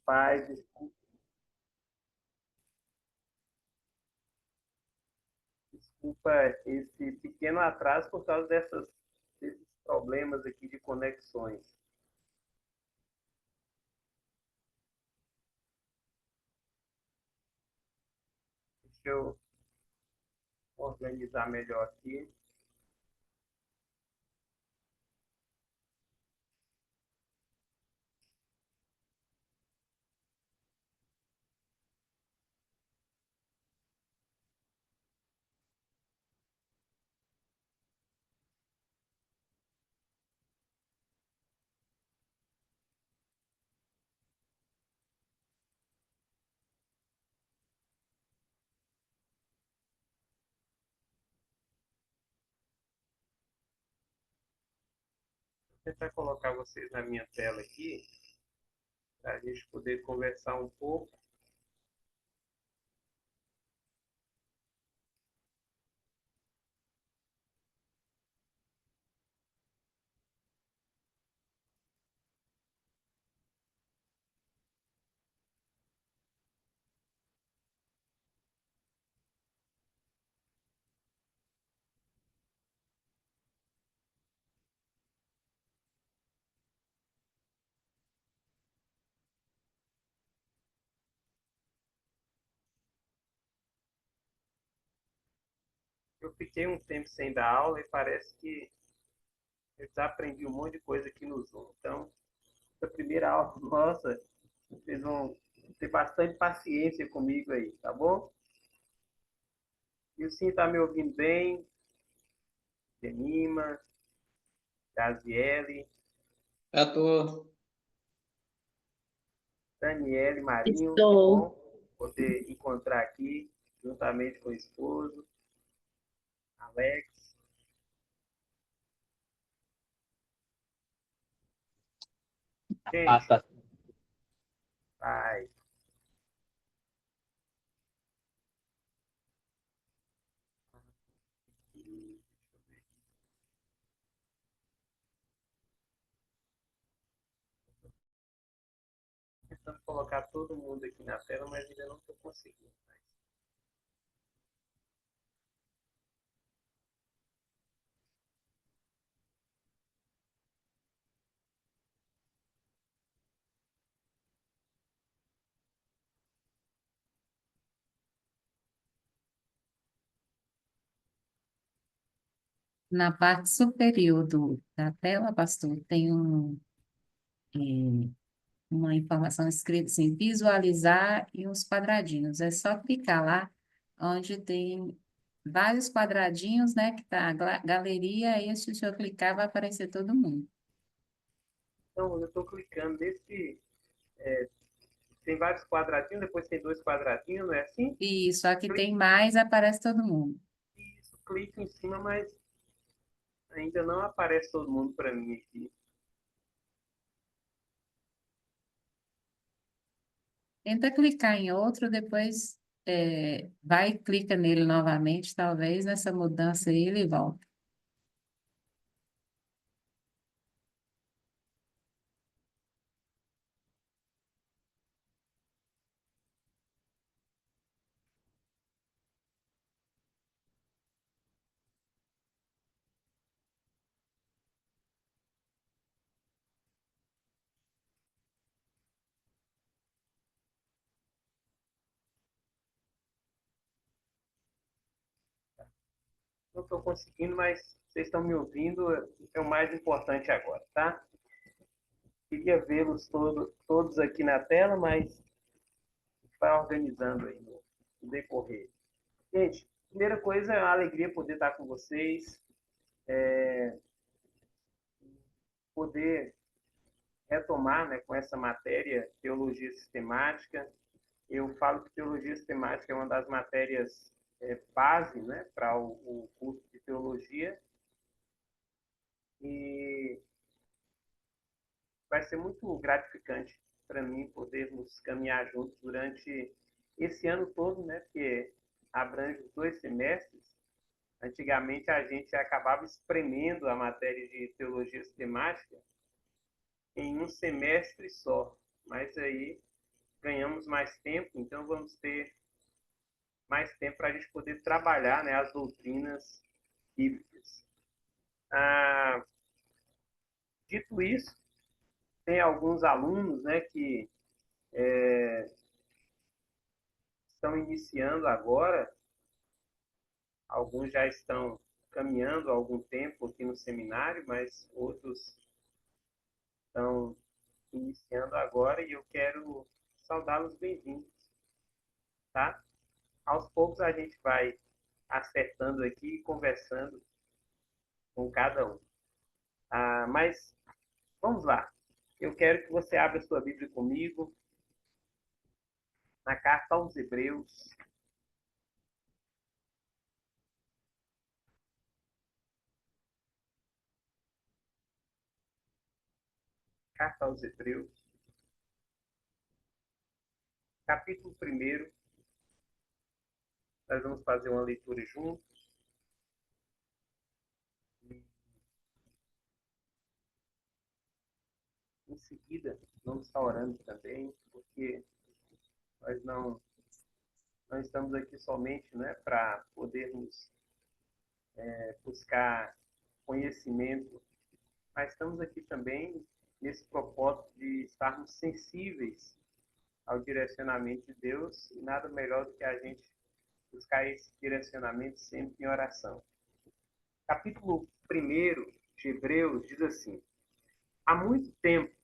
Paz, desculpa esse pequeno atraso por causa desses problemas aqui de conexões. Deixa eu organizar melhor aqui. Vou tentar colocar vocês na minha tela aqui, para a gente poder conversar um pouco. Eu fiquei um tempo sem dar aula e parece que eu já aprendi um monte de coisa aqui no Zoom. Então, essa primeira aula nossa, vocês vão ter bastante paciência comigo aí, tá bom? E sim, está me ouvindo bem? Denima, Gaziele, Eu tô. Daniele, Marinho, que Estou. bom poder encontrar aqui, juntamente com o esposo, Alex. Ah, Gente, tá. vai. Tentando colocar todo mundo aqui na tela, mas ainda não estou conseguindo. Na parte superior da tela, pastor, tem uma informação escrita assim, visualizar e uns quadradinhos. É só clicar lá, onde tem vários quadradinhos, né, que tá a galeria, e se o senhor clicar, vai aparecer todo mundo. Então, eu estou clicando nesse. Tem vários quadradinhos, depois tem dois quadradinhos, não é assim? E só que Clique tem mais, aparece todo mundo. isso, clique em cima, mas ainda não aparece todo mundo para mim aqui. Tenta clicar em outro, depois vai e clica nele novamente, talvez nessa mudança aí ele volta. Não estou conseguindo, mas vocês estão me ouvindo, é o mais importante agora, tá? Queria vê-los todos aqui na tela, mas vai organizando aí no decorrer. Gente, primeira coisa, é uma alegria poder estar com vocês, poder retomar, né, com essa matéria, teologia sistemática. Eu falo que teologia sistemática é uma das matérias base, né, para o curso de teologia, e vai ser muito gratificante para mim podermos caminhar juntos durante esse ano todo, né, porque abrange os 2 semestres. Antigamente a gente acabava espremendo a matéria de teologia sistemática em um semestre só, mas aí ganhamos mais tempo, então vamos ter mais tempo para a gente poder trabalhar, né, as doutrinas bíblicas. Ah, dito isso, tem alguns alunos, né, que estão iniciando agora, alguns já estão caminhando há algum tempo aqui no seminário, mas outros estão iniciando agora e eu quero saudá-los bem-vindos, tá? Aos poucos a gente vai acertando aqui e conversando com cada um. Mas vamos lá. Eu quero que você abra sua Bíblia comigo na carta aos Hebreus. Carta aos Hebreus, capítulo 1. Nós vamos fazer uma leitura juntos. Em seguida, vamos estar orando também, porque nós não estamos aqui somente, né, para podermos buscar conhecimento, mas estamos aqui também nesse propósito de estarmos sensíveis ao direcionamento de Deus, e nada melhor do que a gente buscar esse direcionamento sempre em oração. Capítulo 1 de Hebreus diz assim: há muito tempo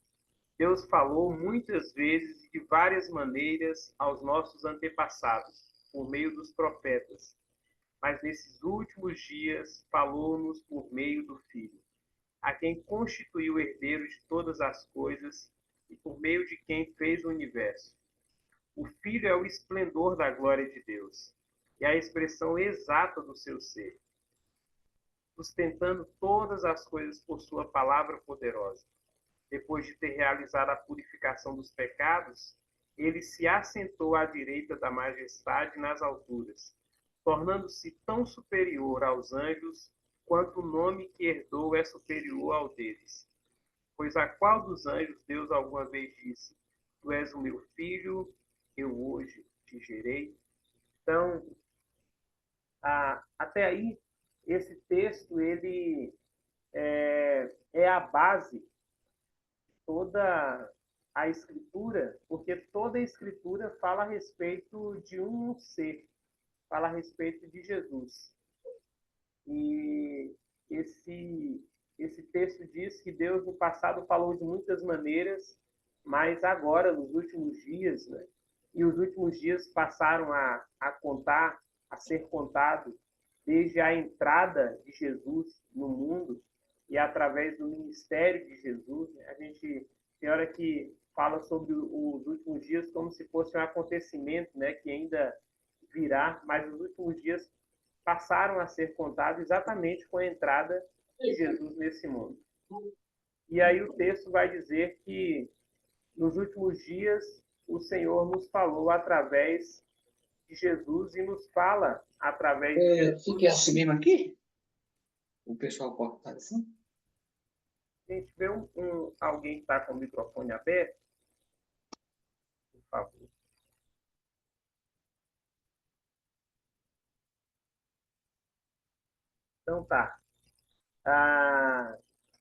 Deus falou muitas vezes e de várias maneiras aos nossos antepassados, por meio dos profetas, mas nesses últimos dias falou-nos por meio do Filho, a quem constituiu o herdeiro de todas as coisas e por meio de quem fez o universo. O Filho é o esplendor da glória de Deus e a expressão exata do seu ser, sustentando todas as coisas por sua palavra poderosa. Depois de ter realizado a purificação dos pecados, ele se assentou à direita da majestade nas alturas, tornando-se tão superior aos anjos quanto o nome que herdou é superior ao deles. Pois a qual dos anjos Deus alguma vez disse: Tu és o meu filho, eu hoje te gerei? Então, até aí, esse texto ele é a base de toda a Escritura, porque toda a Escritura fala a respeito de um ser, fala a respeito de Jesus. E esse texto diz que Deus no passado falou de muitas maneiras, mas agora, nos últimos dias, né? E os últimos dias passaram a contar, a ser contado desde a entrada de Jesus no mundo e através do ministério de Jesus. Né? A gente tem hora que fala sobre os últimos dias como se fosse um acontecimento, né, que ainda virá, mas os últimos dias passaram a ser contados exatamente com a entrada de Jesus nesse mundo. E aí o texto vai dizer que nos últimos dias o Senhor nos falou através de Jesus e nos fala através de Jesus. Fique assim mesmo aqui? O pessoal pode estar assim? A gente vê alguém que está com o microfone aberto, por favor. Então tá.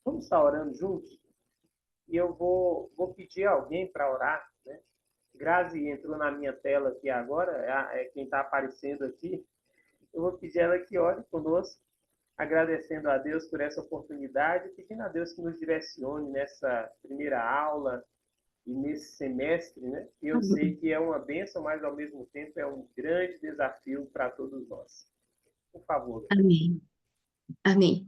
Vamos estar orando juntos? E eu vou pedir alguém para orar, né? Grazi entrou na minha tela aqui agora, é quem está aparecendo aqui. Eu vou pedir ela que ore conosco, agradecendo a Deus por essa oportunidade, pedindo a Deus que nos direcione nessa primeira aula e nesse semestre, né? Que eu sei que é uma bênção, mas ao mesmo tempo é um grande desafio para todos nós. Por favor. Amém. Amém.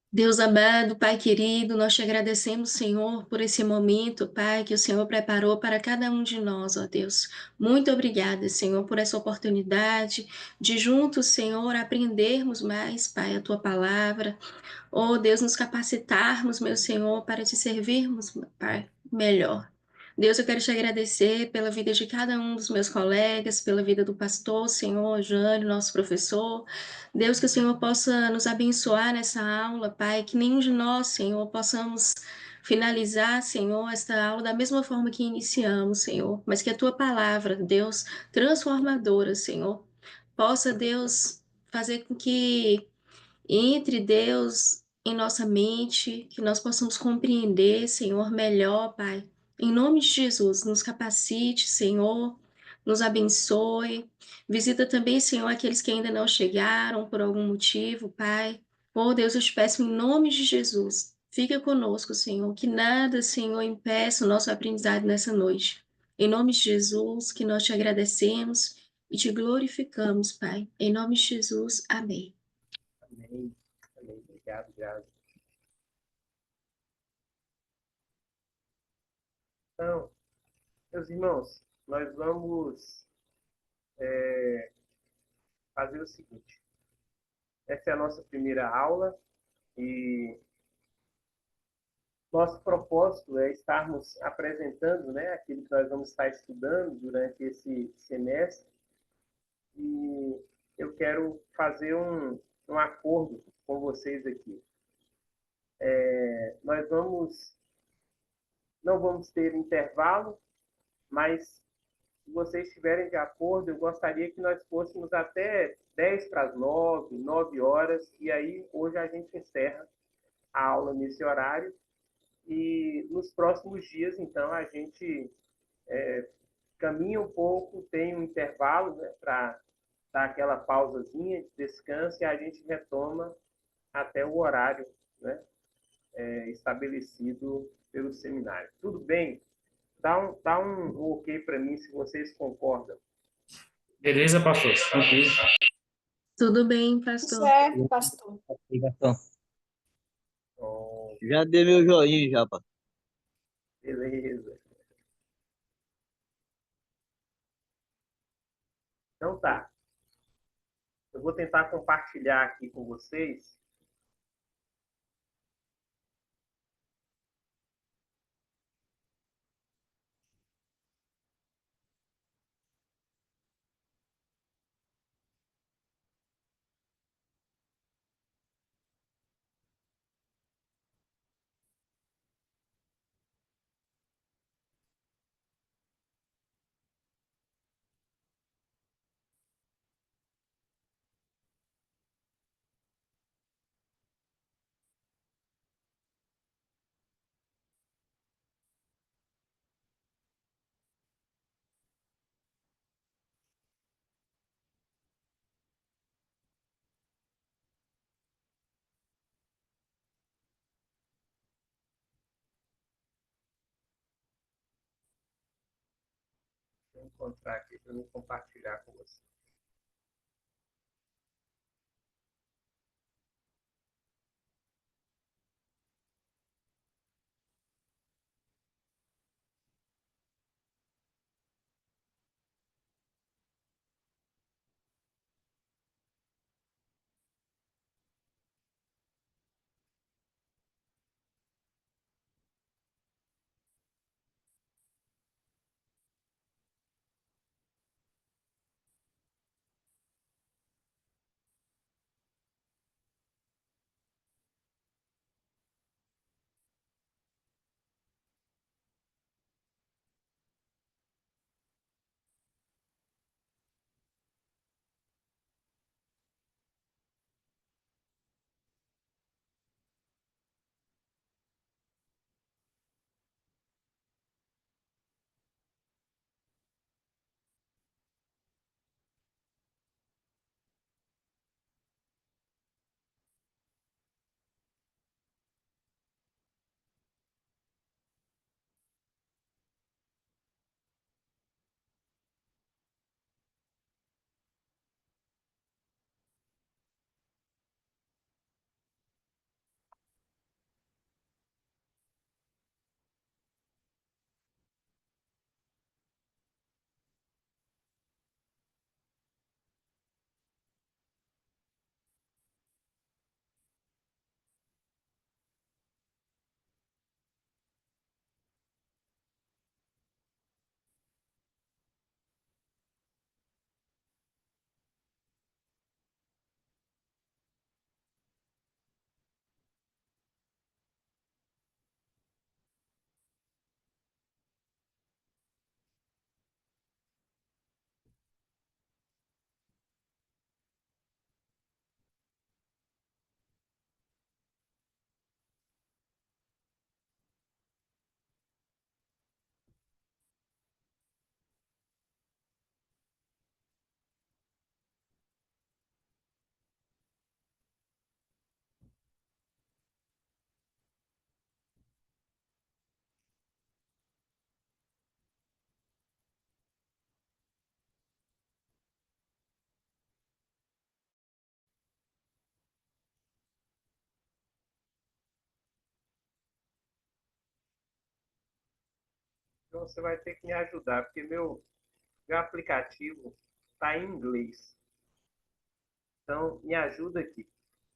Deus amado, Pai querido, nós te agradecemos, Senhor, por esse momento, Pai, que o Senhor preparou para cada um de nós, ó Deus. Muito obrigada, Senhor, por essa oportunidade de juntos, Senhor, aprendermos mais, Pai, a tua palavra. Ó Deus, nos capacitarmos, meu Senhor, para te servirmos, Pai, melhor. Deus, eu quero te agradecer pela vida de cada um dos meus colegas, pela vida do pastor, Senhor, Jânio, nosso professor. Deus, que o Senhor possa nos abençoar nessa aula, Pai, que nenhum de nós, Senhor, possamos finalizar, Senhor, esta aula da mesma forma que iniciamos, Senhor, mas que a tua palavra, Deus, transformadora, Senhor, possa, Deus, fazer com que entre, Deus, em nossa mente, que nós possamos compreender, Senhor, melhor, Pai. Em nome de Jesus, nos capacite, Senhor, nos abençoe. Visita também, Senhor, aqueles que ainda não chegaram por algum motivo, Pai. Oh, Deus, eu te peço em nome de Jesus. Fica conosco, Senhor, que nada, Senhor, impeça o nosso aprendizado nessa noite. Em nome de Jesus, que nós te agradecemos e te glorificamos, Pai. Em nome de Jesus, amém. Amém. Amém. Obrigado, Grazi. Então, meus irmãos, nós vamos fazer o seguinte. Essa é a nossa primeira aula e nosso propósito é estarmos apresentando, né, aquilo que nós vamos estar estudando durante esse semestre. E eu quero fazer um acordo com vocês aqui. Nós não vamos ter intervalo, mas se vocês estiverem de acordo, eu gostaria que nós fôssemos até 10 para as 9, 9 horas, e aí hoje a gente encerra a aula nesse horário. E nos próximos dias, então, a gente caminha um pouco, tem um intervalo, né, para dar aquela pausazinha de descanso e a gente retoma até o horário, né, estabelecido pelo seminário. Tudo bem? Dá um ok para mim se vocês concordam. Beleza, pastor? Tranquilo. Tudo bem, pastor? Certo, pastor. Ligação. Bom, Já dei meu joinha já, pá. beleza. Então tá. Eu vou tentar compartilhar aqui com vocês. Deixa eu encontrar aqui para eu compartilhar com vocês. Então você vai ter que me ajudar, porque meu aplicativo está em inglês. Então me ajuda aqui.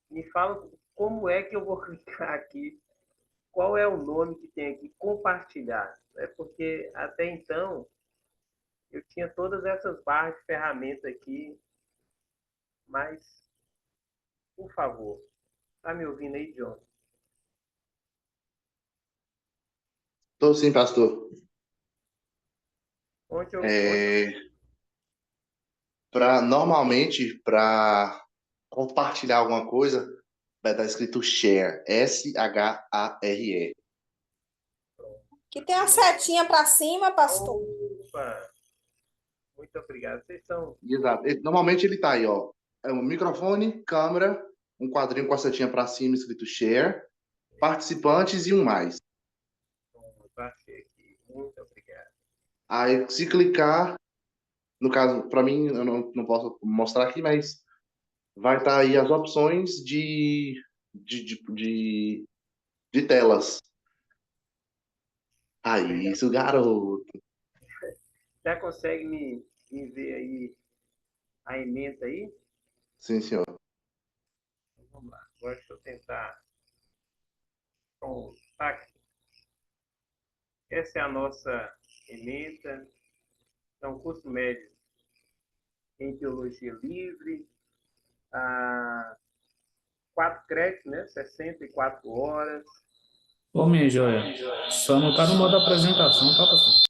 Me fala como é que eu vou clicar aqui, qual é o nome que tem aqui, compartilhar. É porque até então eu tinha todas essas barras de ferramenta aqui, mas, por favor, tá me ouvindo aí, John? Estou sim, pastor. Onde eu Normalmente, para compartilhar alguma coisa, vai estar escrito share, S-H-A-R-E. Que tem a setinha para cima, pastor. Opa! Muito obrigado. Vocês são. Exato. Normalmente ele está aí, ó. É um microfone, câmera, um quadrinho com a setinha para cima escrito share, participantes e um mais. Achei aqui. Muito obrigado. Aí, se clicar, no caso, para mim, eu não posso mostrar aqui, mas vai estar aí as opções de telas. Aí, isso, garoto. Já consegue me ver aí a emenda aí? Sim, senhor. Vamos lá. Agora deixa eu tentar. Pronto. Tá aqui. Essa é a nossa emenda. Então, curso médio em Teologia Livre. 4 créditos, né? 64 horas. Ô, minha joia, só não tá no modo apresentação, tá, pastor?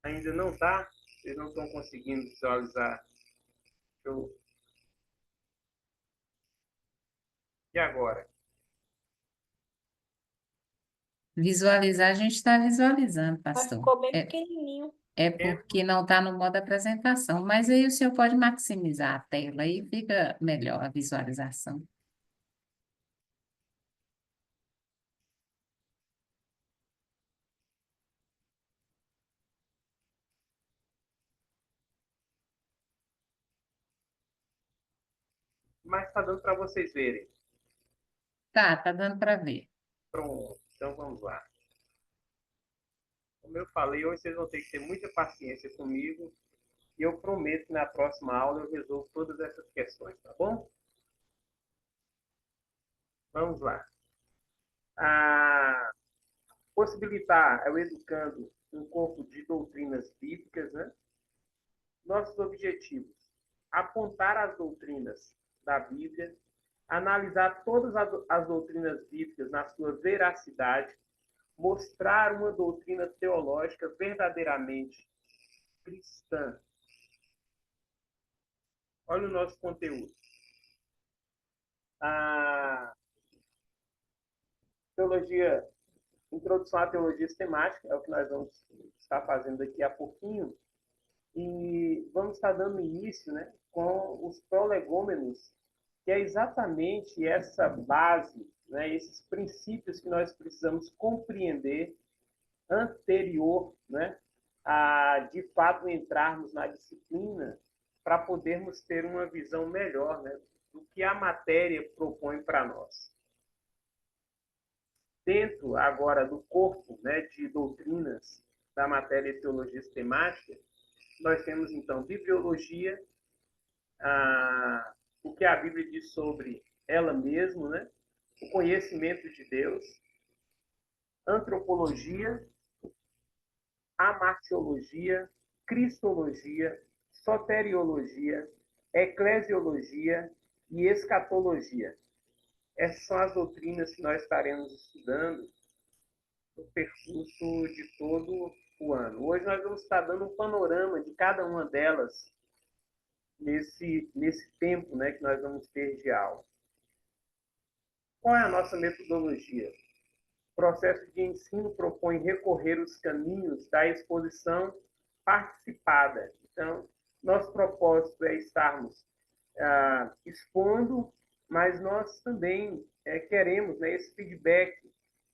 Ainda não tá? Vocês não estão conseguindo visualizar. E agora? Visualizar, a gente está visualizando, Mas pastor. ficou bem pequenininho. É porque não está no modo apresentação, mas aí o senhor pode maximizar a tela e fica melhor a visualização. Mas está dando para vocês verem. Tá dando para ver. Pronto, então vamos lá. Como eu falei, hoje vocês vão ter que ter muita paciência comigo e eu prometo que na próxima aula eu resolvo todas essas questões, tá bom? Vamos lá. Possibilitar ao educando um corpo de doutrinas bíblicas, né? Nossos objetivos: apontar as doutrinas da Bíblia, analisar todas as doutrinas bíblicas na sua veracidade, mostrar uma doutrina teológica verdadeiramente cristã. Olha o nosso conteúdo. A teologia, introdução à teologia sistemática, é o que nós vamos estar fazendo daqui a pouquinho. E vamos estar dando início, né, com os prolegômenos, que é exatamente essa base, né, esses princípios que nós precisamos compreender anterior, né, a de fato entrarmos na disciplina para podermos ter uma visão melhor, né, do que a matéria propõe para nós. Dentro agora do corpo, né, de doutrinas da matéria de teologia sistemática, nós temos então bibliologia, o que a Bíblia diz sobre ela mesma, né, o conhecimento de Deus, antropologia, amartiologia, cristologia, soteriologia, eclesiologia e escatologia. Essas são as doutrinas que nós estaremos estudando no percurso de todo o ano. Hoje nós vamos estar dando um panorama de cada uma delas nesse tempo, né, que nós vamos ter de aula. Qual é a nossa metodologia? O processo de ensino propõe recorrer os caminhos da exposição participada. Então, nosso propósito é estarmos expondo, mas nós também queremos, né, esse feedback.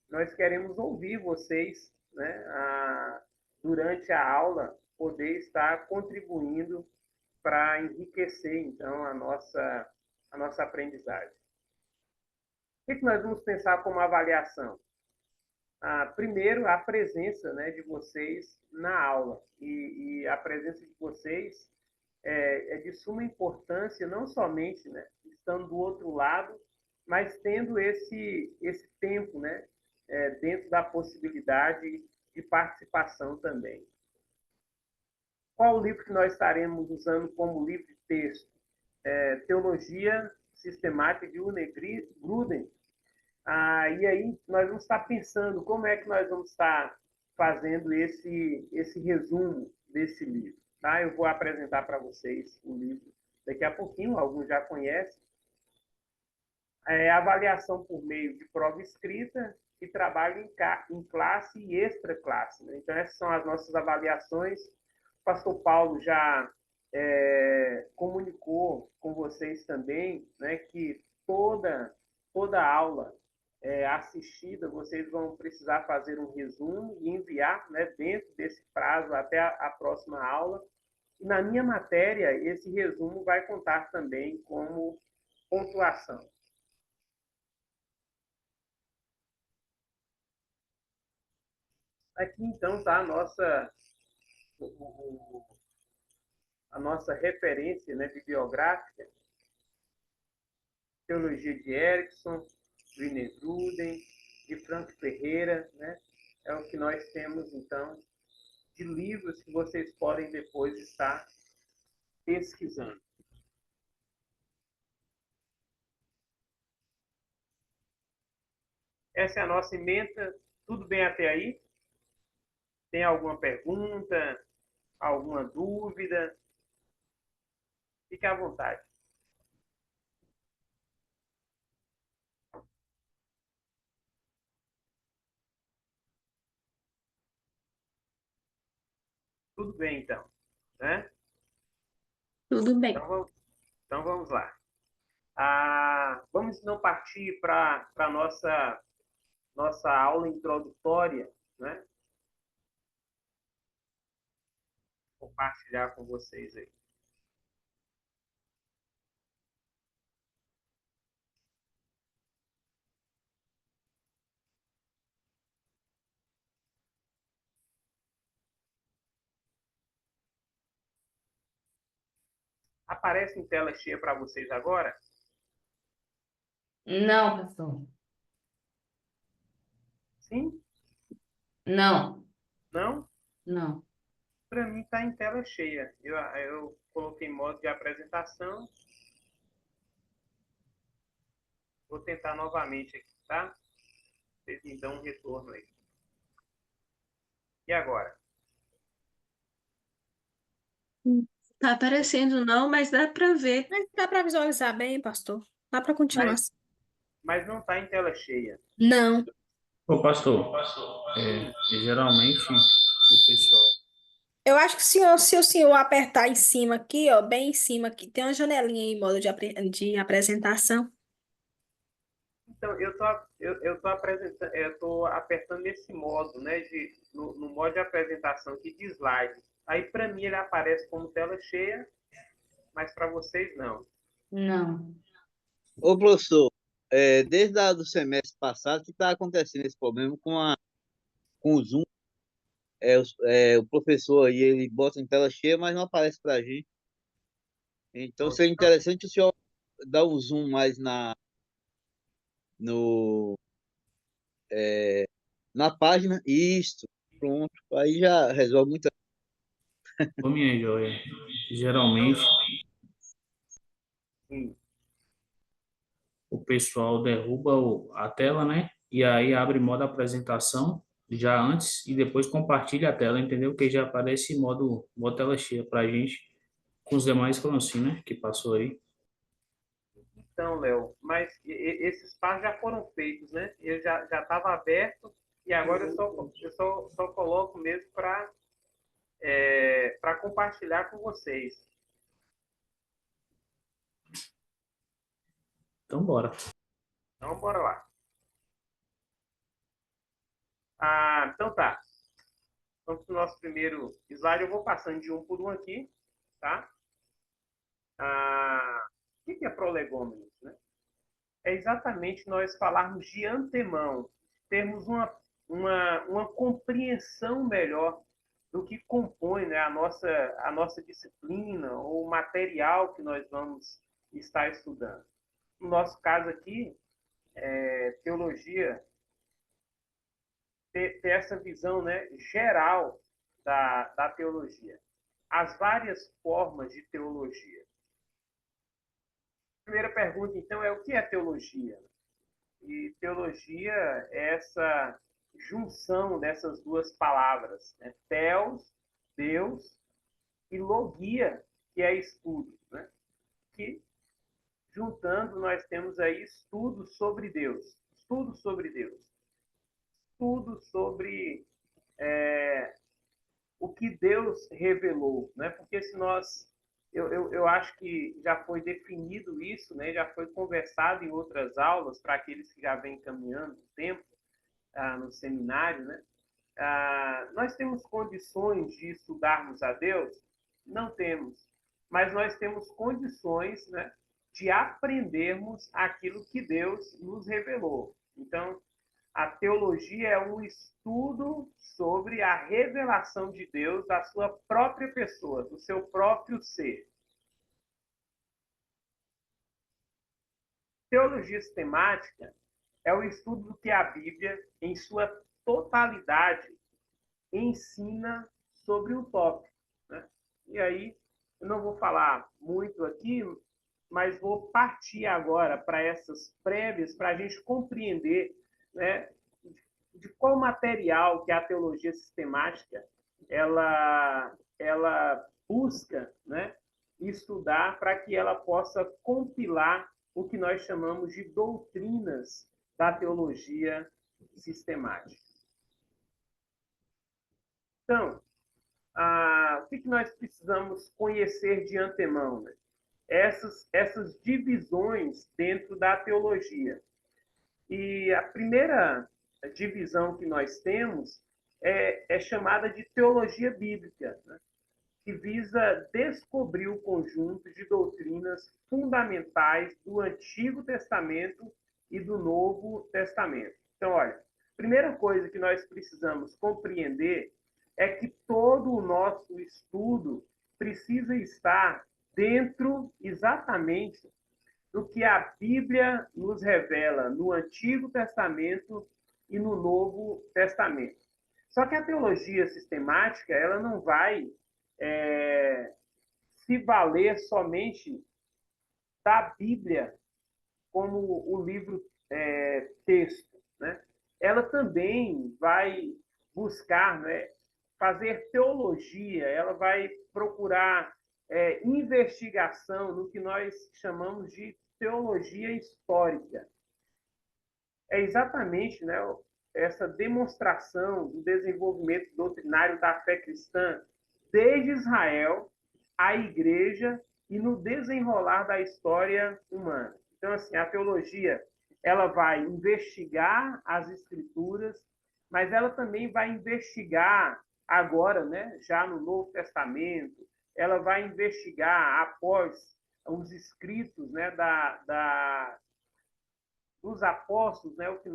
Nós queremos ouvir vocês, né, durante a aula, poder estar contribuindo para enriquecer, então, a nossa aprendizagem. O que nós vamos pensar como avaliação? Primeiro, a presença, né, de vocês na aula. E a presença de vocês é de suma importância, não somente, né, estando do outro lado, mas tendo esse tempo, né, dentro da possibilidade de participação também. Qual o livro que nós estaremos usando como livro de texto? Teologia Sistemática de Une Gruden. E aí nós vamos estar pensando como é que nós vamos estar fazendo esse resumo desse livro. Tá? Eu vou apresentar para vocês o livro daqui a pouquinho, alguns já conhecem. Avaliação por meio de prova escrita e trabalho em classe e extra classe. Né? Então, essas são as nossas avaliações. O pastor Paulo já comunicou com vocês também, né, que toda aula assistida, vocês vão precisar fazer um resumo e enviar, né, dentro desse prazo até a próxima aula. E na minha matéria, esse resumo vai contar também como pontuação. Aqui, então, está a nossa referência, né, bibliográfica, Teologia de Erickson, do Ine Gruden, de Franco Ferreira, né? É o que nós temos, então, de livros que vocês podem depois estar pesquisando. Essa é a nossa ementa. Tudo bem até aí? Tem alguma pergunta? Alguma dúvida? Fique à vontade. Tudo bem, então, né? Tudo bem. Então vamos lá. Vamos então partir para a nossa aula introdutória, né? Vou compartilhar com vocês aí. Aparece em tela cheia para vocês agora? Não, pastor. Sim? Não, Não? não. Para mim está em tela cheia. Eu coloquei em modo de apresentação. Vou tentar novamente aqui, tá? Vocês me dão um retorno aí. E agora? Tá aparecendo não, mas dá para ver. Mas dá para visualizar bem, pastor? Dá para continuar? Mas não está em tela cheia. Não. Ô, pastor, geralmente o pessoal. Eu acho que se o senhor apertar em cima aqui, ó, bem em cima aqui, tem uma janelinha em modo de apresentação. Então, eu tô apertando nesse modo, né, no modo de apresentação aqui de slide. Aí, para mim, ele aparece como tela cheia, mas para vocês, não. Não. Ô, professor, desde o semestre passado que está acontecendo esse problema com o Zoom. O professor aí, ele bota em tela cheia, mas não aparece para a gente. Então, seria interessante o senhor dar um zoom mais no, na página. Isso, pronto. Aí já resolve muita Ô, minha joia, geralmente Sim. o pessoal derruba a tela, né? E aí abre modo apresentação já antes e depois compartilha a tela, entendeu? Que já aparece modo tela cheia pra gente, com os demais falando assim, né? Que passou aí. Então, Léo, mas esses passos já foram feitos, né? Ele já estava aberto e agora eu só coloco mesmo para compartilhar com vocês. Então, bora. Então, bora lá. Então tá. Vamos para o nosso primeiro slide. Eu vou passando de um por um aqui, tá? O que é prolegômenos, né? É exatamente nós falarmos de antemão, termos uma compreensão melhor do que compõe, né, a nossa disciplina ou o material que nós vamos estar estudando. No nosso caso aqui, teologia, ter essa visão, né, geral da teologia. As várias formas de teologia. A primeira pergunta, então, é o que é teologia? E teologia é essa junção dessas duas palavras, né? Theos, Deus, e logia, que é estudo, né? Que, juntando, nós temos aí estudo sobre Deus. Estudo sobre Deus. Estudo sobre o que Deus revelou, né? Porque se nós... Eu acho que já foi definido isso, né? Já foi conversado em outras aulas, para aqueles que já vêm caminhando o tempo, no seminário, né? Nós temos condições de estudarmos a Deus? Não temos. Mas nós temos condições, né, de aprendermos aquilo que Deus nos revelou. Então, a teologia é um estudo sobre a revelação de Deus da sua própria pessoa, do seu próprio ser. Teologia sistemática é o estudo do que a Bíblia, em sua totalidade, ensina sobre um tópico, né? E aí, eu não vou falar muito aqui, mas vou partir agora para essas prévias, para a gente compreender, né, de qual material que a teologia sistemática ela busca, né, estudar para que ela possa compilar o que nós chamamos de doutrinas da teologia sistemática. Então, o que nós precisamos conhecer de antemão, né? Essas divisões dentro da teologia. E a primeira divisão que nós temos é chamada de teologia bíblica, né? Que visa descobrir o conjunto de doutrinas fundamentais do Antigo Testamento e do Novo Testamento. Então, olha, a primeira coisa que nós precisamos compreender é que todo o nosso estudo precisa estar dentro exatamente do que a Bíblia nos revela no Antigo Testamento e no Novo Testamento. Só que a teologia sistemática ela não vai se valer somente da Bíblia como o livro texto, né? Ela também vai buscar, né, fazer teologia, ela vai procurar investigação no que nós chamamos de teologia histórica. É exatamente, né, essa demonstração do desenvolvimento doutrinário da fé cristã desde Israel, à Igreja e no desenrolar da história humana. Então, assim, a teologia ela vai investigar as Escrituras, mas ela também vai investigar agora, né, já no Novo Testamento, ela vai investigar após os escritos, né, dos apóstolos, né, o que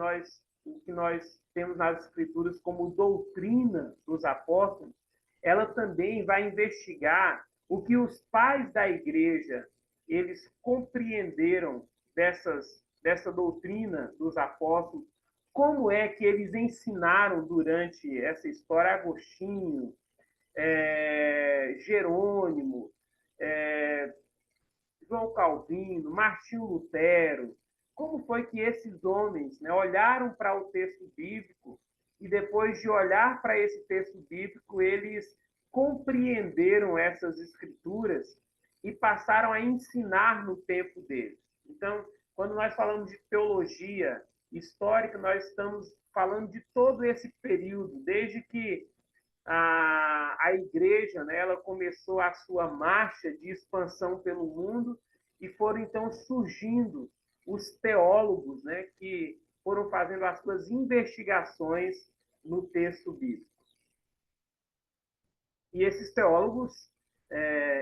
nós temos nas Escrituras como doutrina dos apóstolos, ela também vai investigar o que os pais da igreja eles compreenderam dessa doutrina dos apóstolos, como é que eles ensinaram durante essa história Agostinho, Jerônimo, João Calvino, Martinho Lutero, como foi que esses homens, né, olharam para o texto bíblico e depois de olhar para esse texto bíblico, eles compreenderam essas escrituras e passaram a ensinar no tempo deles. Então, quando nós falamos de teologia histórica, nós estamos falando de todo esse período, desde que a igreja, né, ela começou a sua marcha de expansão pelo mundo e foram então surgindo os teólogos, né, que foram fazendo as suas investigações no texto bíblico. E esses teólogos,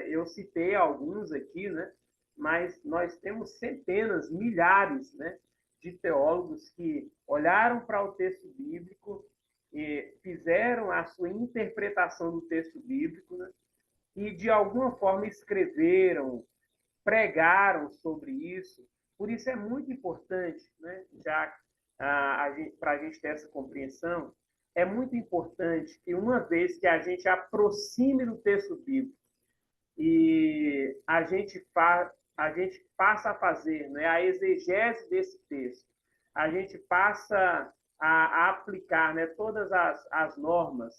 eu citei alguns aqui, né, mas nós temos centenas, milhares, né, de teólogos que olharam para o texto bíblico fizeram a sua interpretação do texto bíblico, né? E, de alguma forma, escreveram, pregaram sobre isso. Por isso é muito importante, né? Já para a gente ter essa compreensão, é muito importante que, uma vez que a gente aproxime do texto bíblico e a gente passa a fazer, né, a exegese desse texto, a gente passa a aplicar, né, todas as normas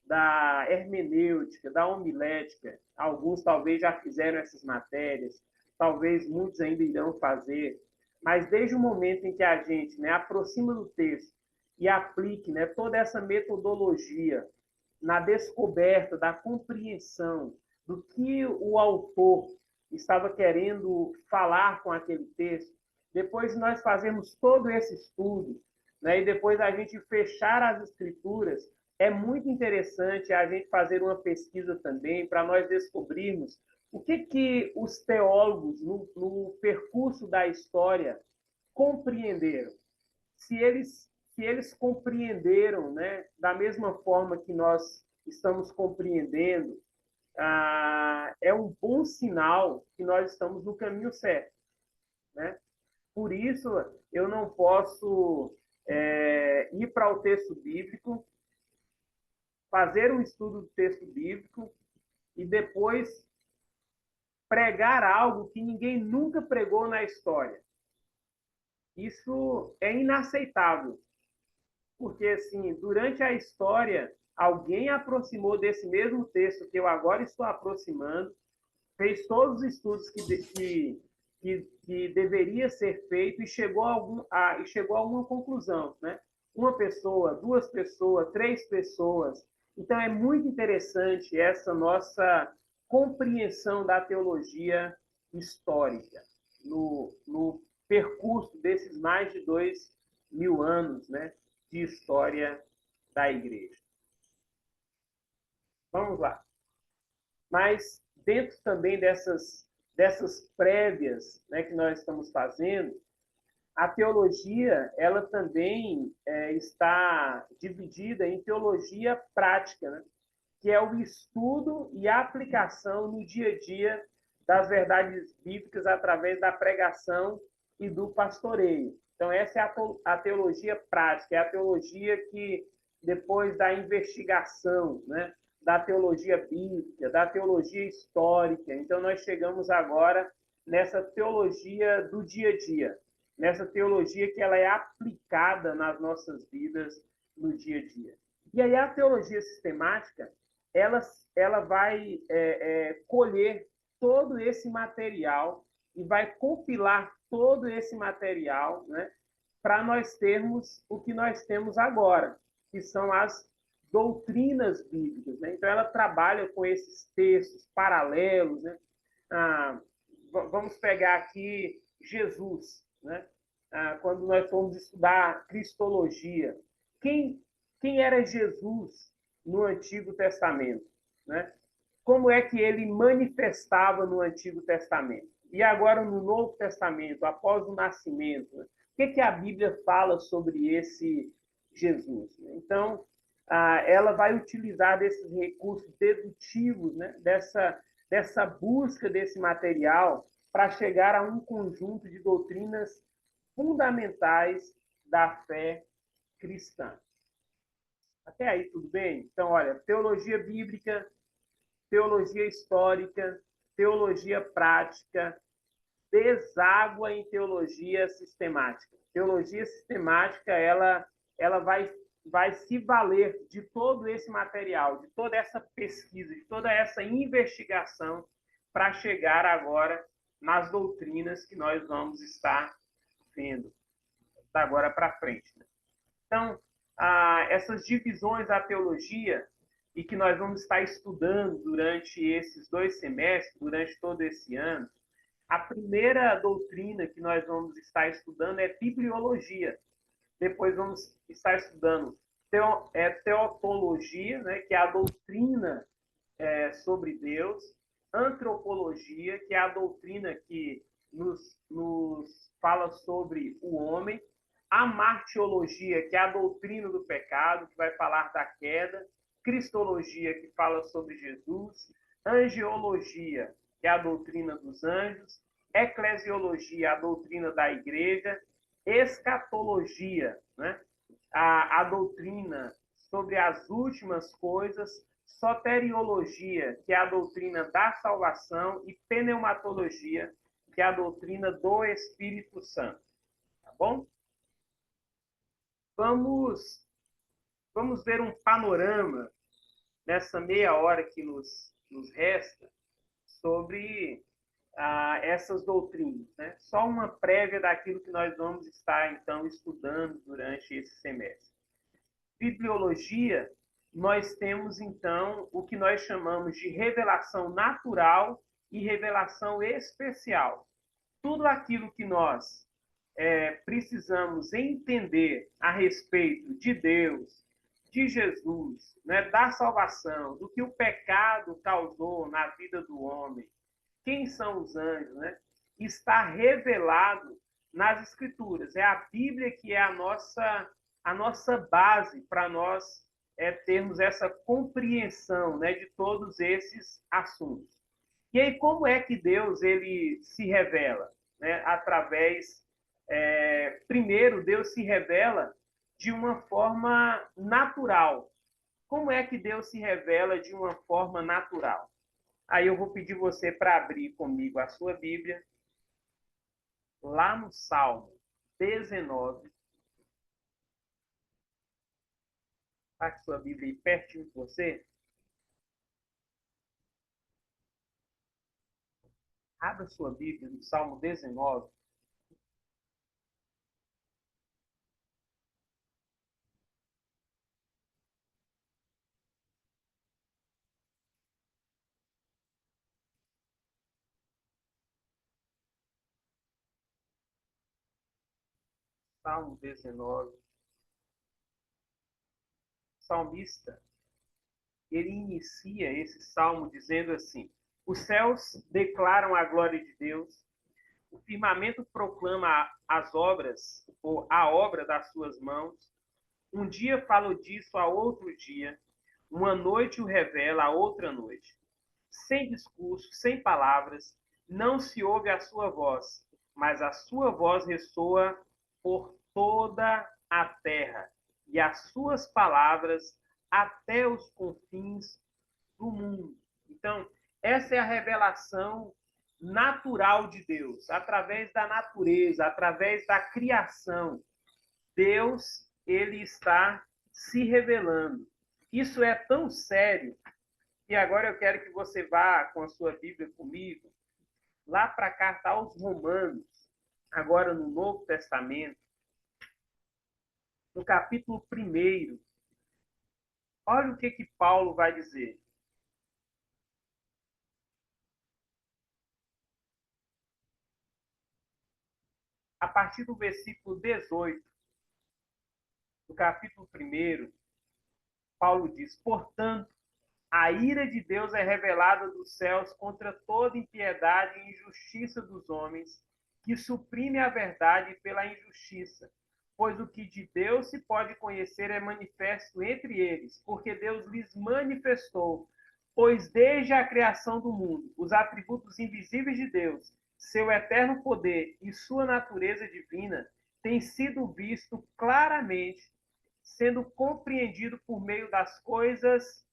da hermenêutica, da homilética. Alguns talvez já fizeram essas matérias, talvez muitos ainda irão fazer, mas desde o momento em que a gente, né, aproxima do texto e aplique, né, toda essa metodologia na descoberta da compreensão do que o autor estava querendo falar com aquele texto, depois de nós fazermos todo esse estudo, né, e depois a gente fechar as escrituras, é muito interessante a gente fazer uma pesquisa também para nós descobrirmos o que os teólogos, no percurso da história, compreenderam. Se eles compreenderam, né, da mesma forma que nós estamos compreendendo, é um bom sinal que nós estamos no caminho certo, né? Por isso, eu não posso ir para o texto bíblico, fazer um estudo do texto bíblico e depois pregar algo que ninguém nunca pregou na história. Isso é inaceitável, porque, assim, durante a história, alguém aproximou desse mesmo texto que eu agora estou aproximando, fez todos os estudos que deveria ser feito e chegou a alguma conclusão, né? Uma pessoa, duas pessoas, três pessoas. Então, é muito interessante essa nossa compreensão da teologia histórica no percurso desses mais de 2000 anos, né, de história da igreja. Vamos lá. Mas, dentro também dessas prévias, né, que nós estamos fazendo, a teologia, ela também está dividida em teologia prática, né, que é o estudo e a aplicação no dia a dia das verdades bíblicas através da pregação e do pastoreio. Então, essa é a teologia prática, é a teologia que, depois da investigação, né, da teologia bíblica, da teologia histórica, então nós chegamos agora nessa teologia do dia a dia, nessa teologia que ela é aplicada nas nossas vidas no dia a dia. E aí a teologia sistemática, ela vai colher todo esse material e vai compilar todo esse material, né, para nós termos o que nós temos agora, que são as doutrinas bíblicas, né? Então, ela trabalha com esses textos paralelos, né? Vamos pegar aqui Jesus, né? Quando nós formos estudar cristologia, quem era Jesus no Antigo Testamento, né? Como é que ele manifestava no Antigo Testamento? E agora, no Novo Testamento, após o nascimento, né? O que a Bíblia fala sobre esse Jesus? Então, ela vai utilizar desses recursos dedutivos, né? dessa busca desse material para chegar a um conjunto de doutrinas fundamentais da fé cristã. Até aí, tudo bem? Então, olha, teologia bíblica, teologia histórica, teologia prática, deságua em teologia sistemática. Teologia sistemática, ela vai se valer de todo esse material, de toda essa pesquisa, de toda essa investigação para chegar agora nas doutrinas que nós vamos estar vendo da agora para frente. Então, essas divisões da teologia e que nós vamos estar estudando durante esses 2 semestres, durante todo esse ano, a primeira doutrina que nós vamos estar estudando é bibliologia. Depois vamos estar estudando teotologia, né, que é a doutrina sobre Deus, antropologia, que é a doutrina que nos fala sobre o homem, Amartiologia, que é a doutrina do pecado, que vai falar da queda. Cristologia, que fala sobre Jesus. Angeologia, que é a doutrina dos anjos. Eclesiologia, a doutrina da igreja. Escatologia, né? A doutrina sobre as últimas coisas. Soteriologia, que é a doutrina da salvação. E pneumatologia, que é a doutrina do Espírito Santo. Tá bom? Vamos ver um panorama nessa meia hora que nos resta sobre essas doutrinas, né? Só uma prévia daquilo que nós vamos estar, então, estudando durante esse semestre. Bibliologia, nós temos, então, o que nós chamamos de revelação natural e revelação especial. Tudo aquilo que nós precisamos entender a respeito de Deus, de Jesus, né, da salvação, do que o pecado causou na vida do homem, quem são os anjos, né, está revelado nas Escrituras. É a Bíblia que é a nossa base para nós termos essa compreensão, né, de todos esses assuntos. E aí, como é que Deus ele se revela? Né, através... primeiro, Deus se revela de uma forma natural. Como é que Deus se revela de uma forma natural? Aí eu vou pedir você para abrir comigo a sua Bíblia, lá no Salmo 19. Está com sua Bíblia aí pertinho de você. Abra sua Bíblia no Salmo 19. Salmo 19. O salmista, ele inicia esse salmo dizendo assim: os céus declaram a glória de Deus, o firmamento proclama as obras, ou a obra das suas mãos. Um dia falo disso a outro dia, uma noite o revela a outra noite. Sem discurso, sem palavras, não se ouve a sua voz, mas a sua voz ressoa por toda a terra, e as suas palavras até os confins do mundo. Então, essa é a revelação natural de Deus, através da natureza, através da criação. Deus, ele está se revelando. Isso é tão sério que agora eu quero que você vá com a sua Bíblia comigo lá para a carta aos Romanos, agora no Novo Testamento, no capítulo 1. Olha o que Paulo vai dizer. A partir do versículo 18, do capítulo 1, Paulo diz: portanto, a ira de Deus é revelada dos céus contra toda impiedade e injustiça dos homens, que suprime a verdade pela injustiça. Pois o que de Deus se pode conhecer é manifesto entre eles, porque Deus lhes manifestou. Pois desde a criação do mundo, os atributos invisíveis de Deus, seu eterno poder e sua natureza divina, têm sido visto claramente, sendo compreendido por meio das coisas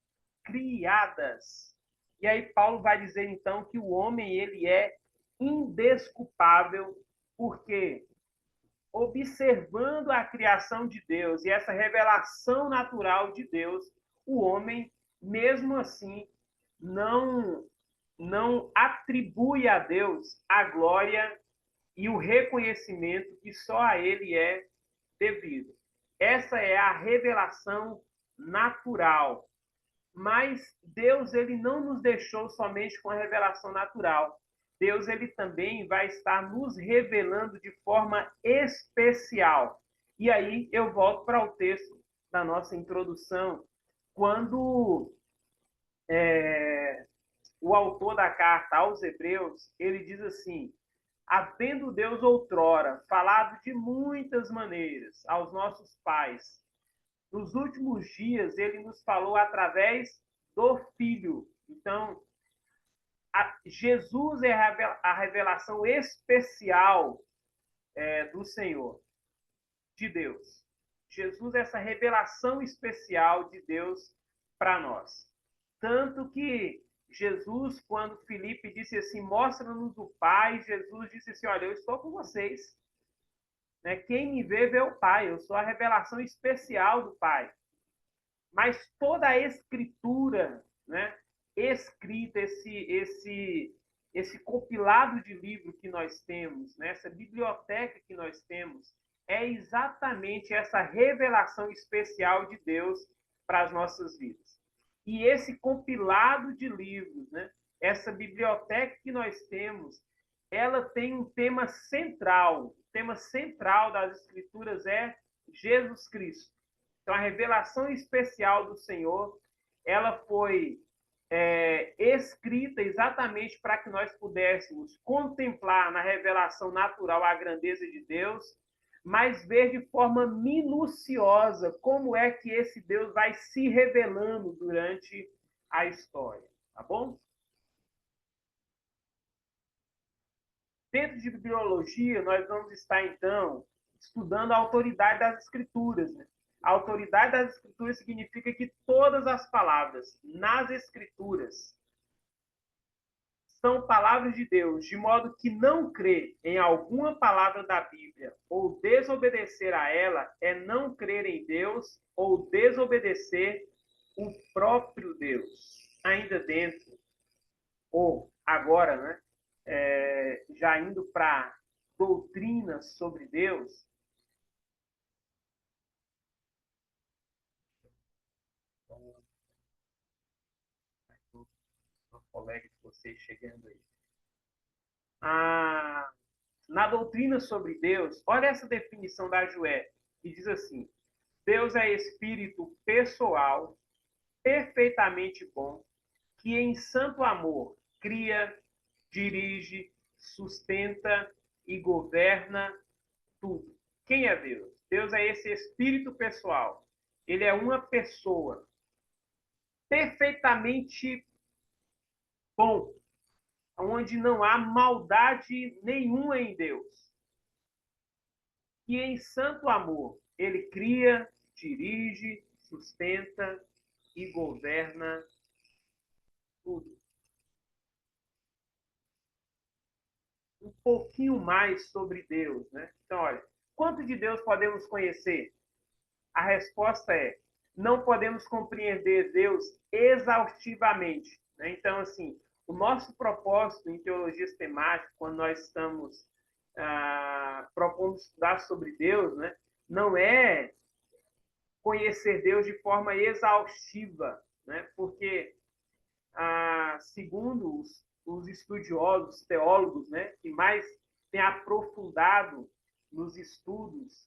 criadas. E aí Paulo vai dizer então que o homem ele é indesculpável, porque observando a criação de Deus e essa revelação natural de Deus, o homem mesmo assim não atribui a Deus a glória e o reconhecimento que só a ele é devido. Essa é a revelação natural. Mas Deus ele não nos deixou somente com a revelação natural. Deus ele também vai estar nos revelando de forma especial. E aí eu volto para o texto da nossa introdução, quando o autor da carta aos Hebreus, ele diz assim: havendo Deus outrora falado de muitas maneiras aos nossos pais, nos últimos dias ele nos falou através do Filho. Então, Jesus é a revelação especial do Senhor, de Deus. Jesus é essa revelação especial de Deus para nós. Tanto que Jesus, quando Filipe disse assim, mostra-nos o Pai, Jesus disse assim, olha, eu estou com vocês. Né? Quem me vê, vê o Pai. Eu sou a revelação especial do Pai. Mas toda a Escritura, né, escrita, esse compilado de livro que nós temos, né, essa biblioteca que nós temos, é exatamente essa revelação especial de Deus para as nossas vidas. E esse compilado de livros, né, essa biblioteca que nós temos, ela tem um tema central. O tema central das Escrituras é Jesus Cristo. Então, a revelação especial do Senhor, ela foi escrita exatamente para que nós pudéssemos contemplar na revelação natural a grandeza de Deus, mas ver de forma minuciosa como é que esse Deus vai se revelando durante a história, tá bom? Dentro de bibliologia, nós vamos estar, então, estudando a autoridade das Escrituras, né? A autoridade das Escrituras significa que todas as palavras nas Escrituras são palavras de Deus, de modo que não crer em alguma palavra da Bíblia ou desobedecer a ela é não crer em Deus ou desobedecer o próprio Deus. Ainda dentro, ou agora, né, já indo para doutrinas sobre Deus, colega de vocês chegando aí. Na doutrina sobre Deus, olha essa definição da Joé, que diz assim: Deus é espírito pessoal, perfeitamente bom, que em santo amor cria, dirige, sustenta e governa tudo. Quem é Deus? Deus é esse espírito pessoal. Ele é uma pessoa perfeitamente bom, onde não há maldade nenhuma em Deus. E em santo amor, ele cria, dirige, sustenta e governa tudo. Um pouquinho mais sobre Deus, né? Então, olha, quanto de Deus podemos conhecer? A resposta é: não podemos compreender Deus exaustivamente, né? Então, assim, o nosso propósito em teologia sistemática, quando nós estamos propondo estudar sobre Deus, né, não é conhecer Deus de forma exaustiva, né? Porque, segundo os estudiosos, teólogos, né, que mais têm aprofundado nos estudos